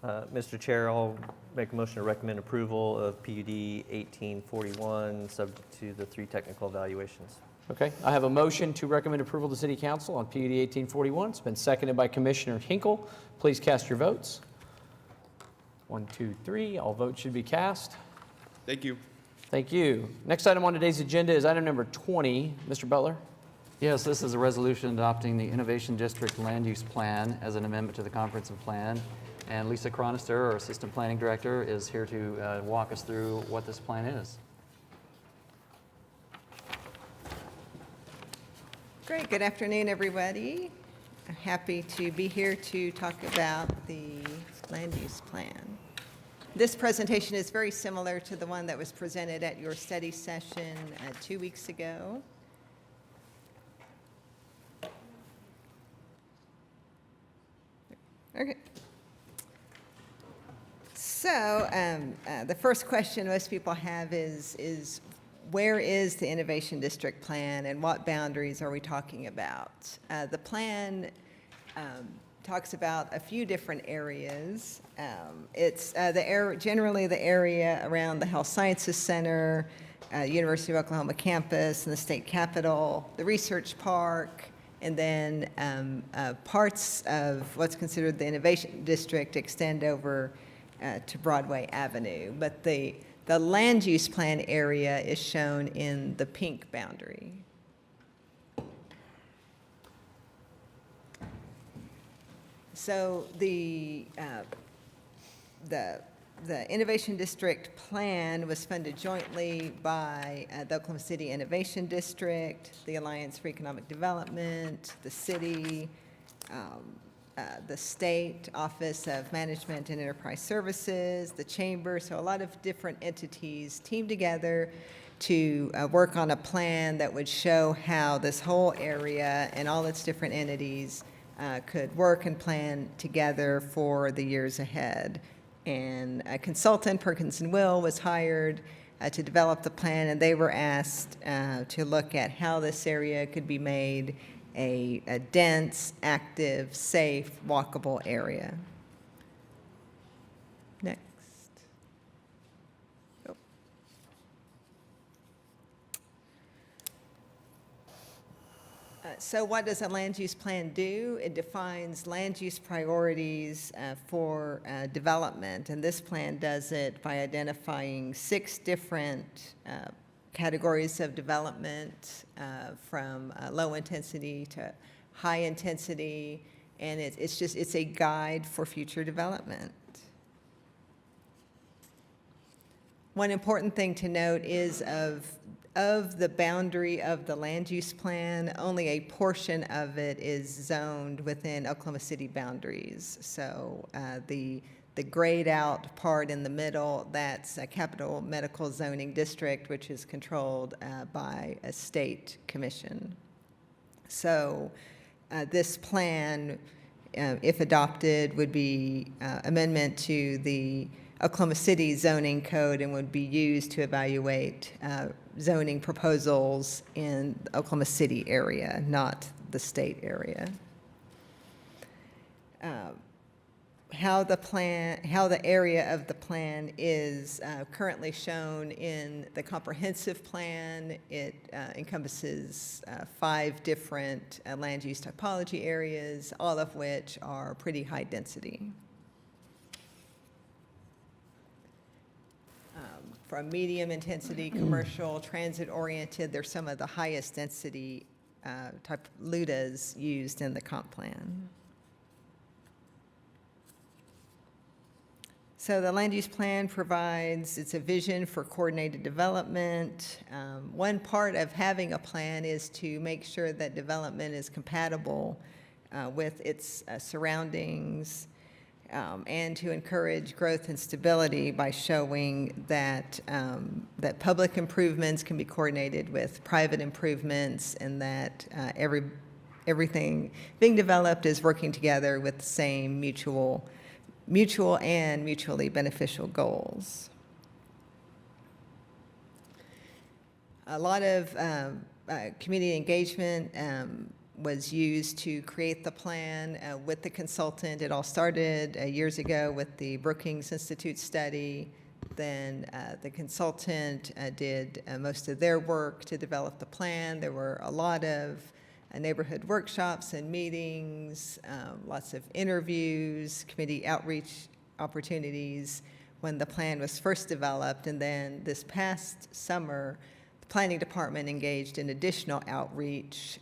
Mr. Chair, I'll make a motion to recommend approval of PUD 1841, subject to the 3 technical evaluations. Okay, I have a motion to recommend approval to City Council on PUD 1841. It's been seconded by Commissioner Hinkle. Please cast your votes. 1, 2, 3. All votes should be cast. Thank you. Thank you. Next item on today's agenda is item number 20. Mr. Butler? Yes, this is a resolution adopting the Innovation District Land Use Plan as an amendment to the comprehensive plan. And Lisa Chronister, our Assistant Planning Director, is here to walk us through what this plan is. Great. Good afternoon, everybody. I'm happy to be here to talk about the land use plan. This presentation is very similar to the one that was presented at your study session 2 weeks ago. Okay. So the first question most people have is where is the Innovation District plan and what boundaries are we talking about? The plan talks about a few different areas. It's generally the area around the Health Sciences Center, University of Oklahoma campus and the state capitol, the research park, and then parts of what's considered the Innovation District extend over to Broadway Avenue. But the land use plan area is shown in the pink boundary. So the the Innovation District Plan was funded jointly by the Oklahoma City Innovation District, the Alliance for Economic Development, the city, the State Office of Management and Enterprise Services, the Chamber, so a lot of different entities teamed together to work on a plan that would show how this whole area and all its different entities could work and plan together for the years ahead. And a consultant, Perkins & Will, was hired to develop the plan, and they were asked to look at how this area could be made a dense, active, safe, walkable area. Next. Oh. So what does a land use plan do? It defines land use priorities for development, and this plan does it by identifying 6 different categories of development, from low intensity to high intensity, and it's a guide for future development. One important thing to note is of the boundary of the land use plan, only a portion of it is zoned within Oklahoma City boundaries. So the grayed out part in the middle, that's a capital medical zoning district, which is controlled by a state commission. So this plan, if adopted, would be amendment to the Oklahoma City zoning code and would be used to evaluate zoning proposals in the Oklahoma City area, not the state area. How the area of the plan is currently shown in the comprehensive plan. It encompasses 5 different land use typology areas, all of which are pretty high density. From medium intensity, commercial, transit oriented, they're some of the highest density type LUDAs used in the comp plan. So the land use plan provides, it's a vision for coordinated development. One part of having a plan is to make sure that development is compatible with its surroundings, and to encourage growth and stability by showing that, that public improvements can be coordinated with private improvements, and that everything being developed is working together with the same mutual and mutually beneficial goals. A lot of community engagement was used to create the plan with the consultant. It all started years ago with the Brookings Institute study. Then the consultant did most of their work to develop the plan. There were a lot of neighborhood workshops and meetings, lots of interviews, committee outreach opportunities when the plan was first developed. And then this past summer, the planning department engaged in additional outreach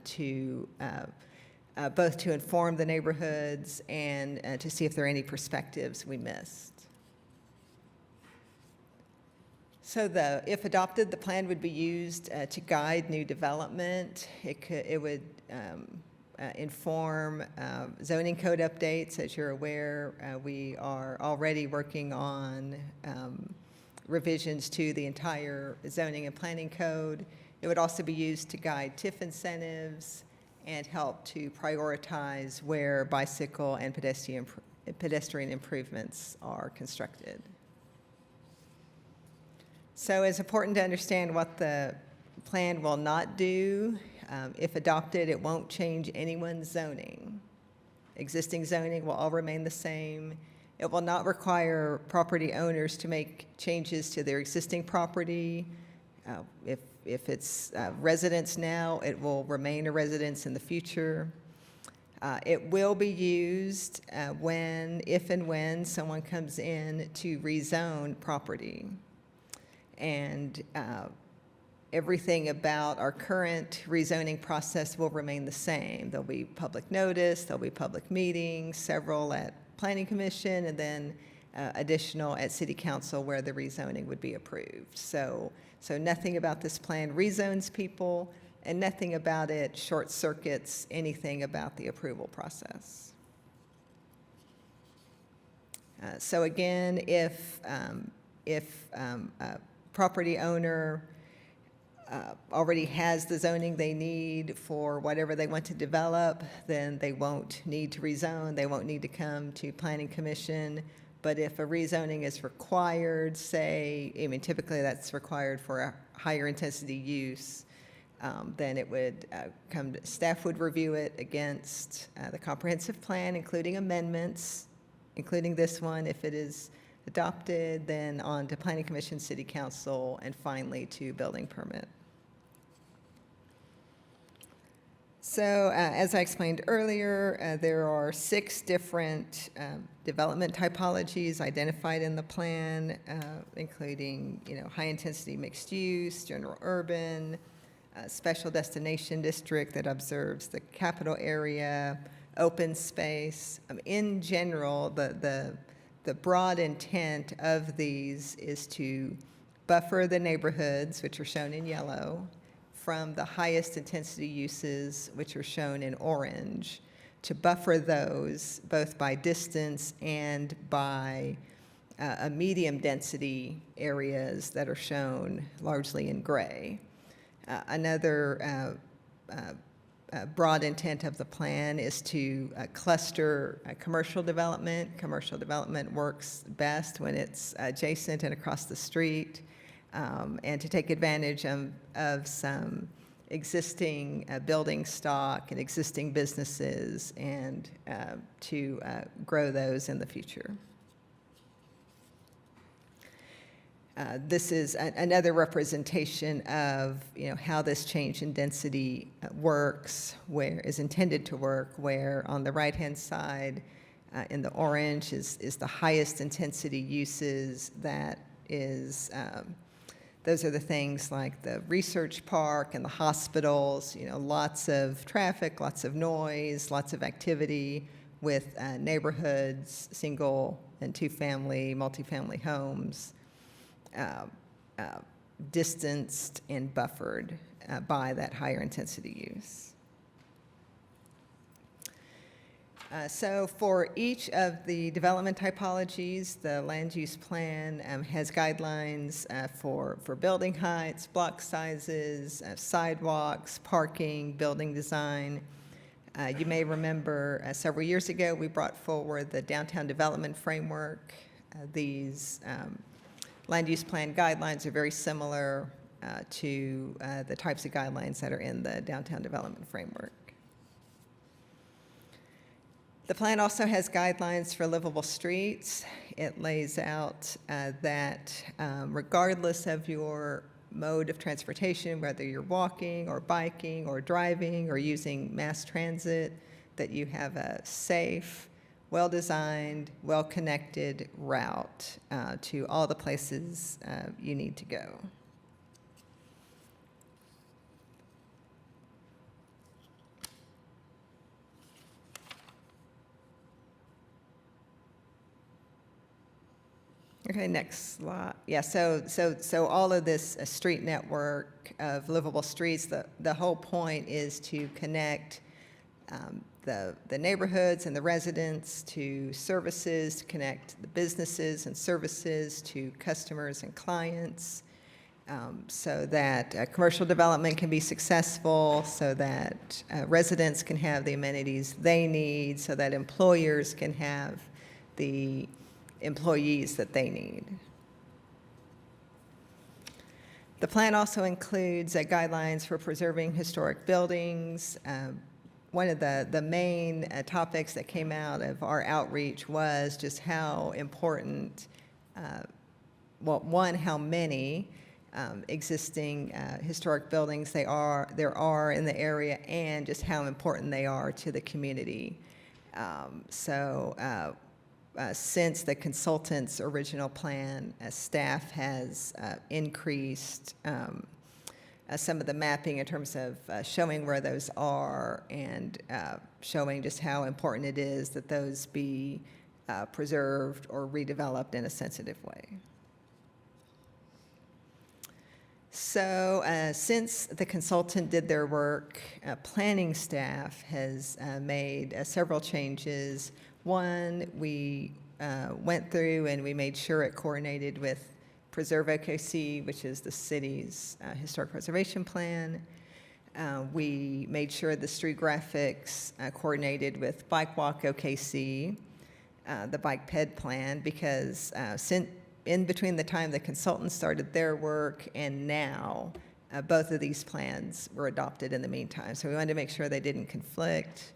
to both to inform the neighborhoods and to see if there are any perspectives we missed. So if adopted, the plan would be used to guide new development. It would inform zoning code updates. As you're aware, we are already working on revisions to the entire zoning and planning code. It would also be used to guide TIF incentives and help to prioritize where bicycle and pedestrian improvements are constructed. So it's important to understand what the plan will not do. If adopted, it won't change anyone's zoning. Existing zoning will all remain the same. It will not require property owners to make changes to their existing property. If it's residence now, it will remain a residence in the future. It will be used if and when someone comes in to rezone property. And everything about our current rezoning process will remain the same. There'll be public notice, there'll be public meetings, several at Planning Commission, and then additional at city council where the rezoning would be approved. So nothing about this plan rezones people, and nothing about it short circuits anything about the approval process. So again, if a property owner already has the zoning they need for whatever they want to develop, then they won't need to rezone, they won't need to come to Planning Commission. But if a rezoning is required, say, I mean, typically that's required for a higher intensity use, then it would staff would review it against the comprehensive plan, including amendments, including this one. If it is adopted, then on to Planning Commission, City Council, and finally to building permit. So as I explained earlier, there are 6 different development typologies identified in the plan, including, high-intensity mixed use, general urban, special destination district that observes the capital area, open space. In general, the broad intent of these is to buffer the neighborhoods, which are shown in yellow, from the highest intensity uses, which are shown in orange, to buffer those both by distance and by a medium density areas that are shown largely in gray. Another broad intent of the plan is to cluster commercial development. Commercial development works best when it's adjacent and across the street, and to take advantage of some existing building stock and existing businesses, and to grow those in the future. This is another representation of how this change in density works, where is intended to work, where on the right-hand side in the orange is the highest intensity uses. That is, those are the things like the research park and the hospitals, lots of traffic, lots of noise, lots of activity with neighborhoods, single and two-family, multifamily homes, distanced and buffered by that higher intensity use. So for each of the development typologies, the land use plan has guidelines for building heights, block sizes, sidewalks, parking, building design. You may remember several years ago we brought forward the downtown development framework. These land use plan guidelines are very similar to the types of guidelines that are in the downtown development framework. The plan also has guidelines for livable streets. It lays out that regardless of your mode of transportation, whether you're walking or biking or driving or using mass transit, that you have a safe, well-designed, well-connected route to all the places you need to go. Okay, next slide. Yeah, so all of this street network of livable streets, the whole point is to connect the neighborhoods and the residents to services, to connect the businesses and services to customers and clients, so that commercial development can be successful, so that residents can have the amenities they need, so that employers can have the employees that they need. The plan also includes guidelines for preserving historic buildings. One of the main topics that came out of our outreach was just how important, how many existing historic buildings there are in the area, and just how important they are to the community. Since the consultant's original plan, staff has increased some of the mapping in terms of showing where those are, and showing just how important it is that those be preserved or redeveloped in a sensitive way. So since the consultant did their work, planning staff has made several changes. One, we went through and we made sure it coordinated with Preserve OKC, which is the city's historic preservation plan. We made sure the street graphics coordinated with Bike Walk OKC, the bike ped plan, because in between the time the consultants started their work and now, both of these plans were adopted in the meantime. So we wanted to make sure they didn't conflict.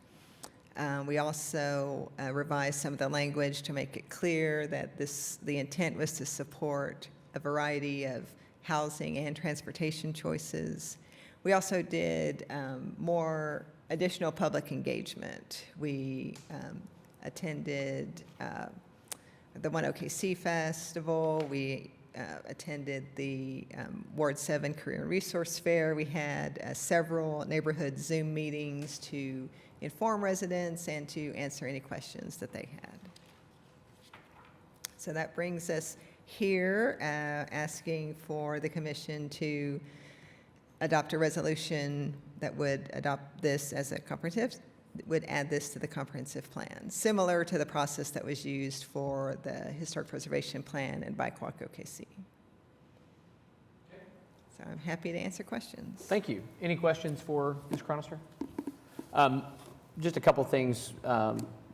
We also revised some of the language to make it clear that the intent was to support a variety of housing and transportation choices. We also did more additional public engagement. We attended the One OKC Festival. We attended the Ward 7 Career and Resource Fair. We had several neighborhood Zoom meetings to inform residents and to answer any questions that they had. So that brings us here, asking for the commission to adopt a resolution that would adopt this as a comprehensive, would add this to the comprehensive plan, similar to the process that was used for the historic preservation plan and Bike Walk OKC. So I'm happy to answer questions. Thank you. Any questions for Ms. Cronister? Just a couple things,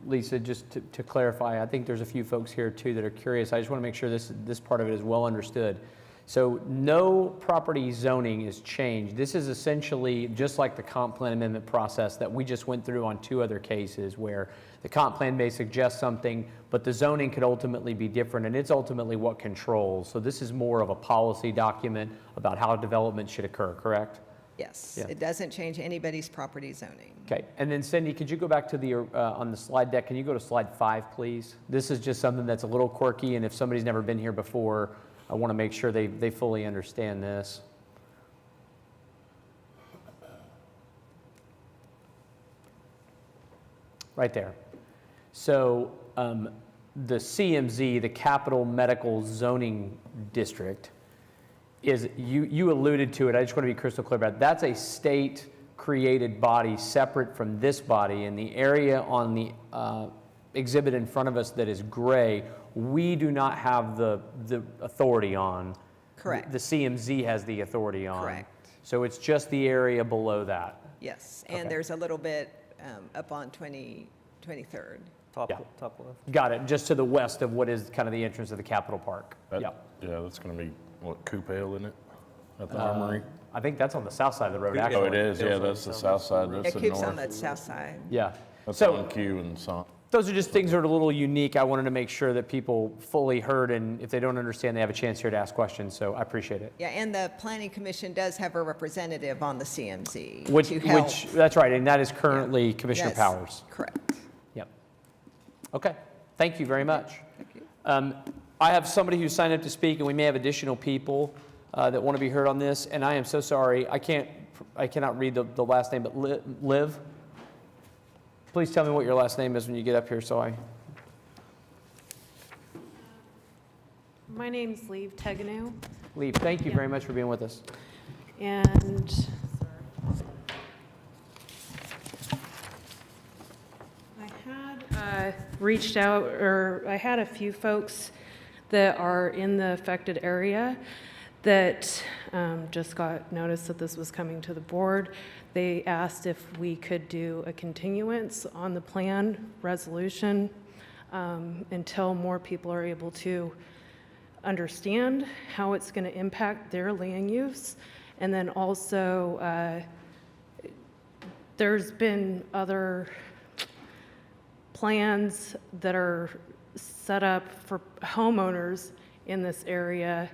Lisa, just to clarify. I think there's a few folks here too that are curious. I just want to make sure this part of it is well understood. So no property zoning is changed. This is essentially just like the comp plan amendment process that we just went through on 2 other cases where the comp plan may suggest something, but the zoning could ultimately be different, and it's ultimately what controls. So this is more of a policy document about how development should occur, correct? Yes, Yeah. it doesn't change anybody's property zoning. Okay, and then Cindy, could you go back to the, on the slide deck, can you go to slide 5, please? This is just something that's a little quirky, and if somebody's never been here before, I want to make sure they fully understand this. Right there. So the CMZ, the Capital Medical Zoning District, is, you alluded to it, I just want to be crystal clear about it. That's a state-created body separate from this body, and the area on the exhibit in front of us that is gray, we do not have the authority on. Correct. The CMZ has the authority on. Correct. So it's just the area below that. Yes, and Okay. there's a little bit up on 23rd. Top Yeah. left. Got it, just to the west of what is kind of the entrance of the Capitol Park. That- Yeah. Yeah, that's going to be, what, Coop Ale, isn't it? At the Armory? I think that's on the south side of the road, Oh, actually. it is, yeah, that's the south side, Yeah, that's the Coop's on north. the south side. Yeah. That's So on Q and Son. those are just things that are a little unique. I wanted to make sure that people fully heard, and if they don't understand, they have a chance here to ask questions, so I appreciate it. Yeah, and the Planning Commission does have a representative on the CMZ Which, to help. that's right, and that is currently Commissioner Yes, Powers. Correct. Yep. Okay, thank you very much. Thank you. I have somebody who signed up to speak, and we may have additional people that want to be heard on this, and I am so sorry, I cannot read the last name, but Liv? Please tell me what your last name is when you get up here, so I... My name's Leave Teganu, Leave. Thank you very much for being with us. and I had reached out, or I had a few folks that are in the affected area that just got notice that this was coming to the board. They asked if we could do a continuance on the plan resolution until more people are able to understand how it's going to impact their land use. And then also, there's been other plans that are set up for homeowners in this area,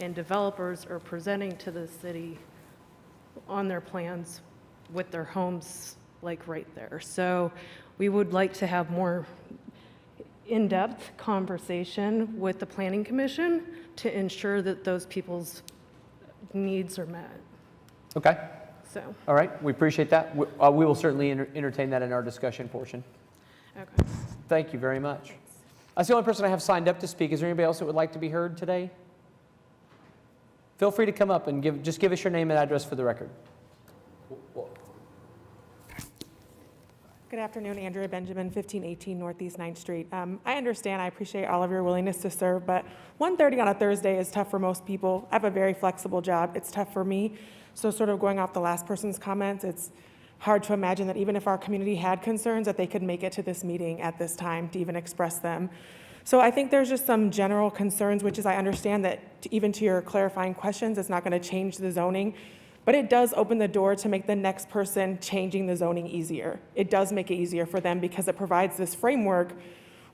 and developers are presenting to the city on their plans with their homes like right there. So we would like to have more in-depth conversation with the Planning Commission to ensure that those people's needs are met. Okay. So, All right, we appreciate that. We will certainly entertain that in our discussion portion. okay. Thank you very much. That's the only person I have signed up to speak. Is there anybody else that would like to be heard today? Feel free to come up and just give us your name and address for the record. Good afternoon, Andrea Benjamin, 1518 Northeast 9th Street. I understand, I appreciate all of your willingness to serve, but 1:30 on a Thursday is tough for most people. I have a very flexible job. It's tough for me. So sort of going off the last person's comments, it's hard to imagine that even if our community had concerns, that they could make it to this meeting at this time to even express them. So I think there's just some general concerns, which is I understand that even to your clarifying questions, it's not going to change the zoning. But it does open the door to make the next person changing the zoning easier. It does make it easier for them because it provides this framework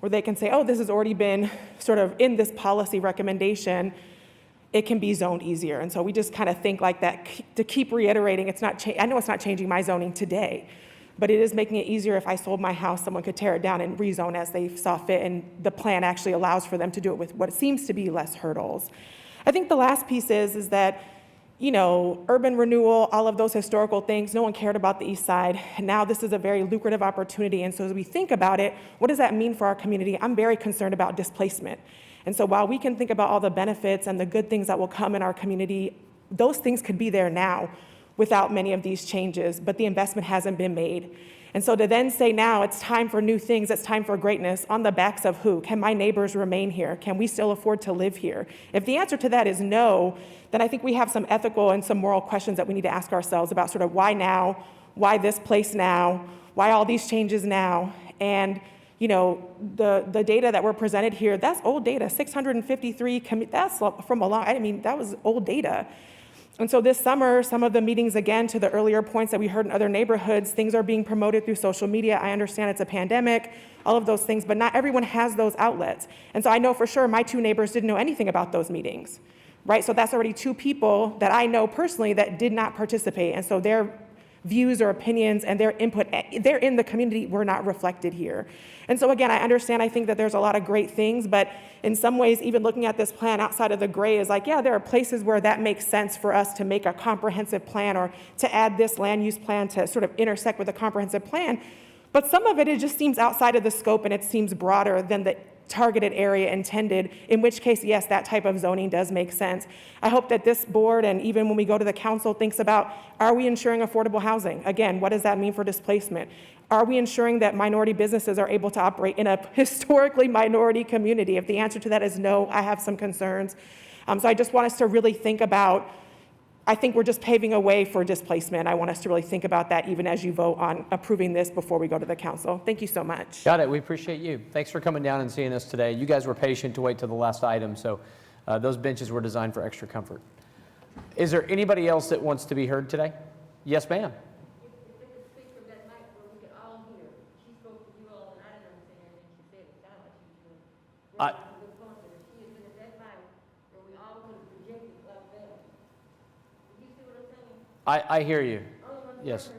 where they can say, oh, this has already been sort of in this policy recommendation, it can be zoned easier. And so we just kind of think like that to keep reiterating, it's not, I know it's not changing my zoning today, but it is making it easier. If I sold my house, someone could tear it down and rezone as they saw fit, and the plan actually allows for them to do it with what seems to be less hurdles. I think the last piece is that, you know, urban renewal, all of those historical things, no one cared about the east side. And now this is a very lucrative opportunity. And so as we think about it, what does that mean for our community? I'm very concerned about displacement. And so while we can think about all the benefits and the good things that will come in our community, those things could be there now without many of these changes, but the investment hasn't been made. And so to then say now it's time for new things, it's time for greatness, on the backs of who? Can my neighbors remain here? Can we still afford to live here? If the answer to that is no, then I think we have some ethical and some moral questions that we need to ask ourselves about sort of why now, why this place now, why all these changes now? And you know, the data that were presented here, that's old data, 653, that's from a long, I mean, that was old data. And so this summer, some of the meetings, again, to the earlier points that we heard in other neighborhoods, things are being promoted through social media. I understand it's a pandemic, all of those things, but not everyone has those outlets. And so I know for sure my two neighbors didn't know anything about those meetings, right? So that's already two people that I know personally that did not participate. And so their views or opinions and their input, they're in the community, were not reflected here. And so again, I understand, I think that there's a lot of great things, but in some ways, even looking at this plan outside of the gray is like, yeah, there are places where that makes sense for us to make a comprehensive plan or to add this land use plan to sort of intersect with a comprehensive plan. But some of it just seems outside of the scope and it seems broader than the targeted area intended, in which case, yes, that type of zoning does make sense. I hope that this board, and even when we go to the council, thinks about, are we ensuring affordable housing? Again, what does that mean for displacement? Are we ensuring that minority businesses are able to operate in a historically minority community? If the answer to that is no, I have some concerns. So I just want us to really think about, I think we're just paving a way for displacement. I want us to really think about that even as you vote on approving this before we go to the council. Thank you so much. Got it. We appreciate you. Thanks for coming down and seeing us today. You guys were patient to wait till the last item, so those benches were designed for extra comfort. Is there anybody else that wants to be heard today? Yes, ma'am. I hear you. Yes.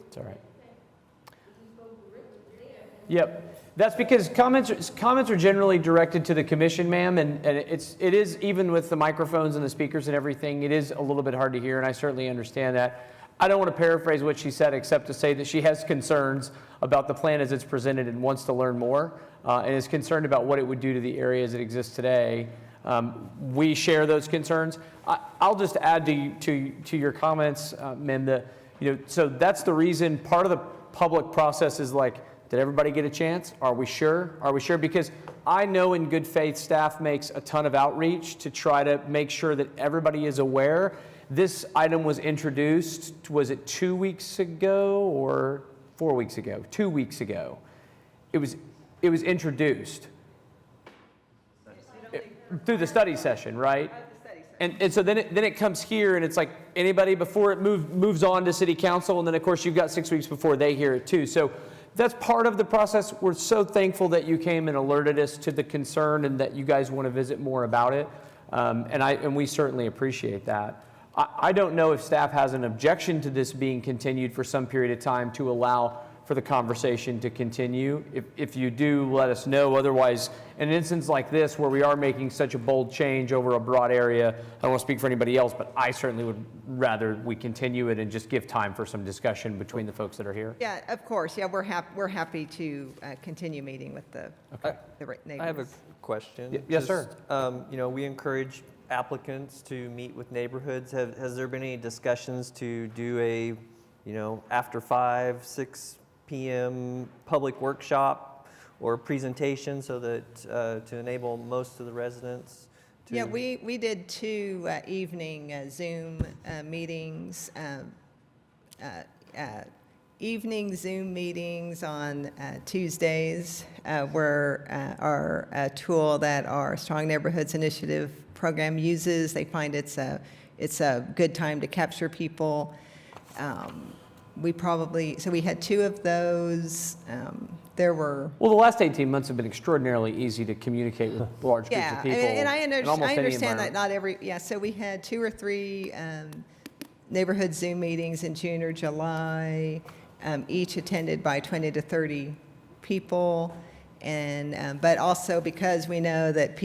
It's all right. Yep. That's because comments are generally directed to the commission, ma'am, and it is, even with the microphones and the speakers and everything, it is a little bit hard to hear, and I certainly understand that. I don't want to paraphrase what she said, except to say that she has concerns about the plan as it's presented and wants to learn more, and is concerned about what it would do to the area as it exists today. We share those concerns. I'll just add to your comments, ma'am, so that's the reason part of the public process is like, did everybody get a chance? Are we sure? Are we sure? Because I know in good faith staff makes a ton of outreach to try to make sure that everybody is aware. This item was introduced, was it 2 weeks ago or 4 weeks ago? 2 weeks ago. It was introduced through the study session, right? And so then it comes here, and it's like anybody before it moves on to city council, and then of course you've got 6 weeks before they hear it too. So that's part of the process. We're so thankful that you came and alerted us to the concern and that you guys want to visit more about it, and we certainly appreciate that. I don't know if staff has an objection to this being continued for some period of time to allow for the conversation to continue. If you do, let us know. Otherwise, in an instance like this where we are making such a bold change over a broad area, I don't want to speak for anybody else, but I certainly would rather we continue it and just give time for some discussion between the folks that are here. Yeah, of course. Yeah, we're happy to continue meeting with the neighbors. I have a question. Yes, sir. We encourage applicants to meet with neighborhoods. Has there been any discussions to do a, after 5, 6 p.m. public workshop or presentation so that to enable most of the residents to... Yeah, we did 2 evening Zoom meetings, evening Zoom meetings on Tuesdays were our tool that our Strong Neighborhoods Initiative program uses. They find it's a good time to capture people. We had 2 of those. There were... Well, the last 18 months have been extraordinarily easy to communicate with large groups of people. And I in almost any understand that environment. not every, so we had 2 or 3 neighborhood Zoom meetings in June or July, each attended by 20 to 30 people. And, but also because we know that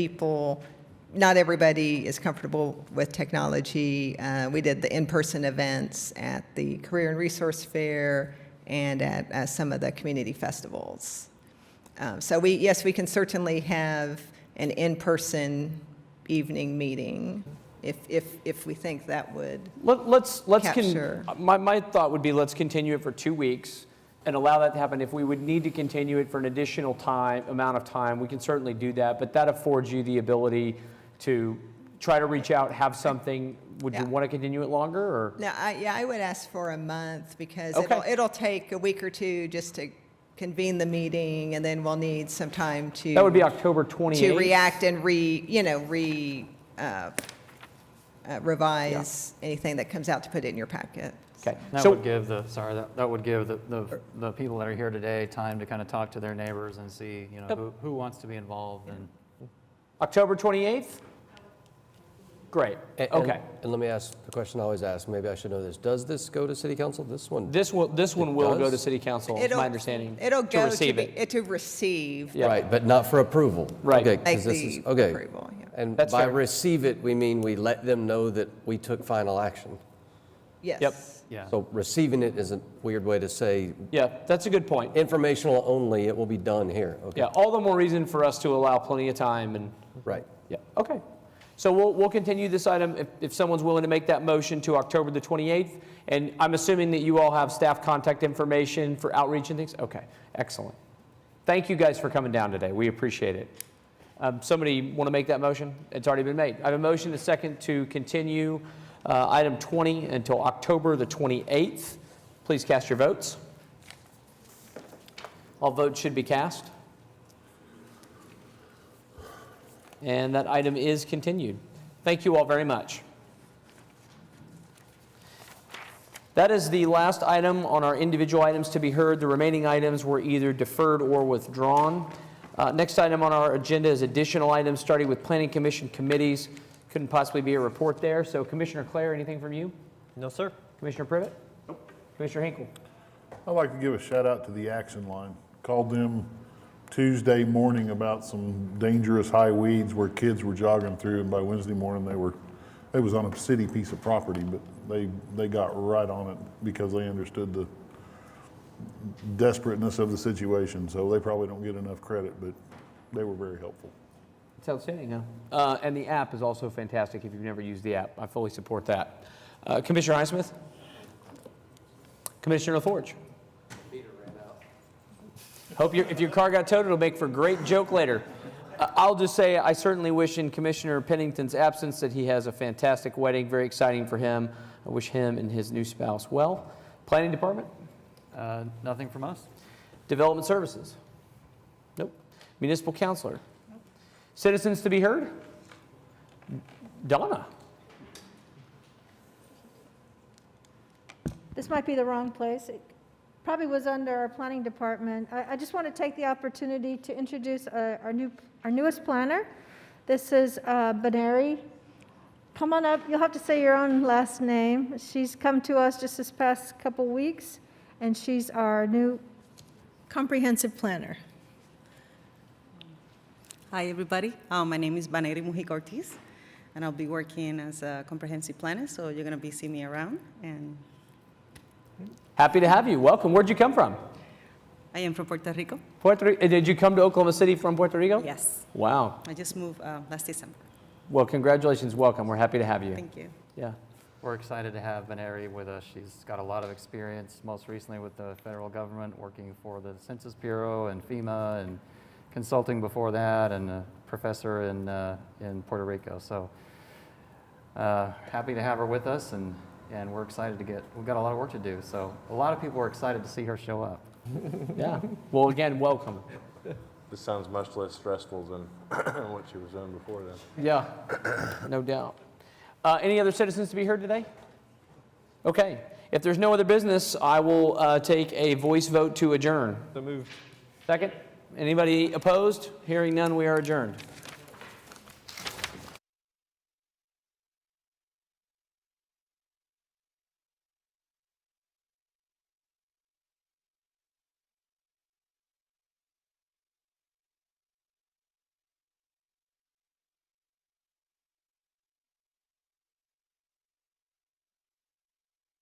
not everybody is comfortable with technology. We did the in-person events at the Career and Resource Fair and at some of the community festivals. So we can certainly have an in-person evening meeting if we think that would capture. My thought would be let's continue it for 2 weeks and allow that to happen. If we would need to continue it for an additional amount of time, we can certainly do that, but that affords you the ability to try to reach out, have something. Would you want to continue it longer, or? No, I would ask for a month because Okay. it'll take a week or 2 just to convene the meeting, and then we'll need some time to. That would be October 28th. To react and revise anything that comes out to put it in your packet. Okay. That would give that would give the people that are here today time to kind of talk to their neighbors and see, who wants to be involved. And October 28th? Great, okay. And let me ask the question I always ask, maybe I should know this. Does this go to city council, this one? This one will go to city council, is my understanding. It'll go receive to receive. Yeah. Right, but not for approval? Right. Okay, 'cause Like this the is, okay. approval, yeah. And That's by fair. receive it, we mean we let them know that we took final action. Yes. Yep. yeah. So receiving it is a weird way to say Yeah, that's a good point. informational only, it will be done here. Okay. Yeah, all the more reason for us to allow plenty of time and, Right. yeah, okay. So we'll continue this item if someone's willing to make that motion to October the 28th. And I'm assuming that you all have staff contact information for outreach and things? Okay, excellent. Thank you guys for coming down today. We appreciate it. Somebody want to make that motion? It's already been made. I have a motion, a second, to continue item 20 until October the 28th. Please cast your votes. All votes should be cast. And that item is continued. Thank you all very much. That is the last item on our individual items to be heard. The remaining items were either deferred or withdrawn. Next item on our agenda is additional items, starting with Planning Commission committees. Couldn't possibly be a report there. So Commissioner Clare, anything from you? No, sir. Commissioner Privet? Nope. Commissioner Hinkle? I'd like to give a shout out to the Action Line. Called them Tuesday morning about some dangerous high weeds where kids were jogging through, and by Wednesday morning it was on a city piece of property, but they got right on it because they understood the desperateness of the situation. So they probably don't get enough credit, but they were very helpful. It's outstanding, huh? And the app is also fantastic if you've never used the app. I fully support that. Commissioner Highsmith? Commissioner LaForge? Hope if your car got towed, it'll make for a great joke later. I'll just say I certainly wish in Commissioner Pennington's absence that he has a fantastic wedding, very exciting for him. I wish him and his new spouse well. Planning Department? Nothing from us. Development Services? Nope. Municipal Counselor? Nope. Citizens to be heard? Donna? This might be the wrong place. It probably was under our planning department. I just want to take the opportunity to introduce our newest planner. This is Benary. Come on up. You'll have to say your own last name. She's come to us just this past couple weeks, and she's our new Comprehensive Planner. Hi, everybody. My name is Vaneri Mujica Ortiz, and I'll be working as a comprehensive planner, so you're going to be seeing me around. And Happy to have you. Welcome. Where'd you come from? I am from Puerto Rico. Puerto Rico. Did you come to Oklahoma City from Puerto Rico? Yes. Wow. I just moved last December. Well, congratulations. Welcome. We're happy to have you. Thank you. Yeah. We're excited to have Vaneri with us. She's got a lot of experience, most recently with the federal government, working for the Census Bureau and FEMA, and consulting before that, and a professor in Puerto Rico. So happy to have her with us, and we're excited we've got a lot of work to do. So a lot of people are excited to see her show up. Yeah. Well, again, welcome. This sounds much less stressful than what she was doing before then. Yeah, no doubt. Any other citizens to be heard today? Okay. If there's no other business, I will take a voice vote to adjourn. So moved. Second? Anybody opposed? Hearing none, we are adjourned.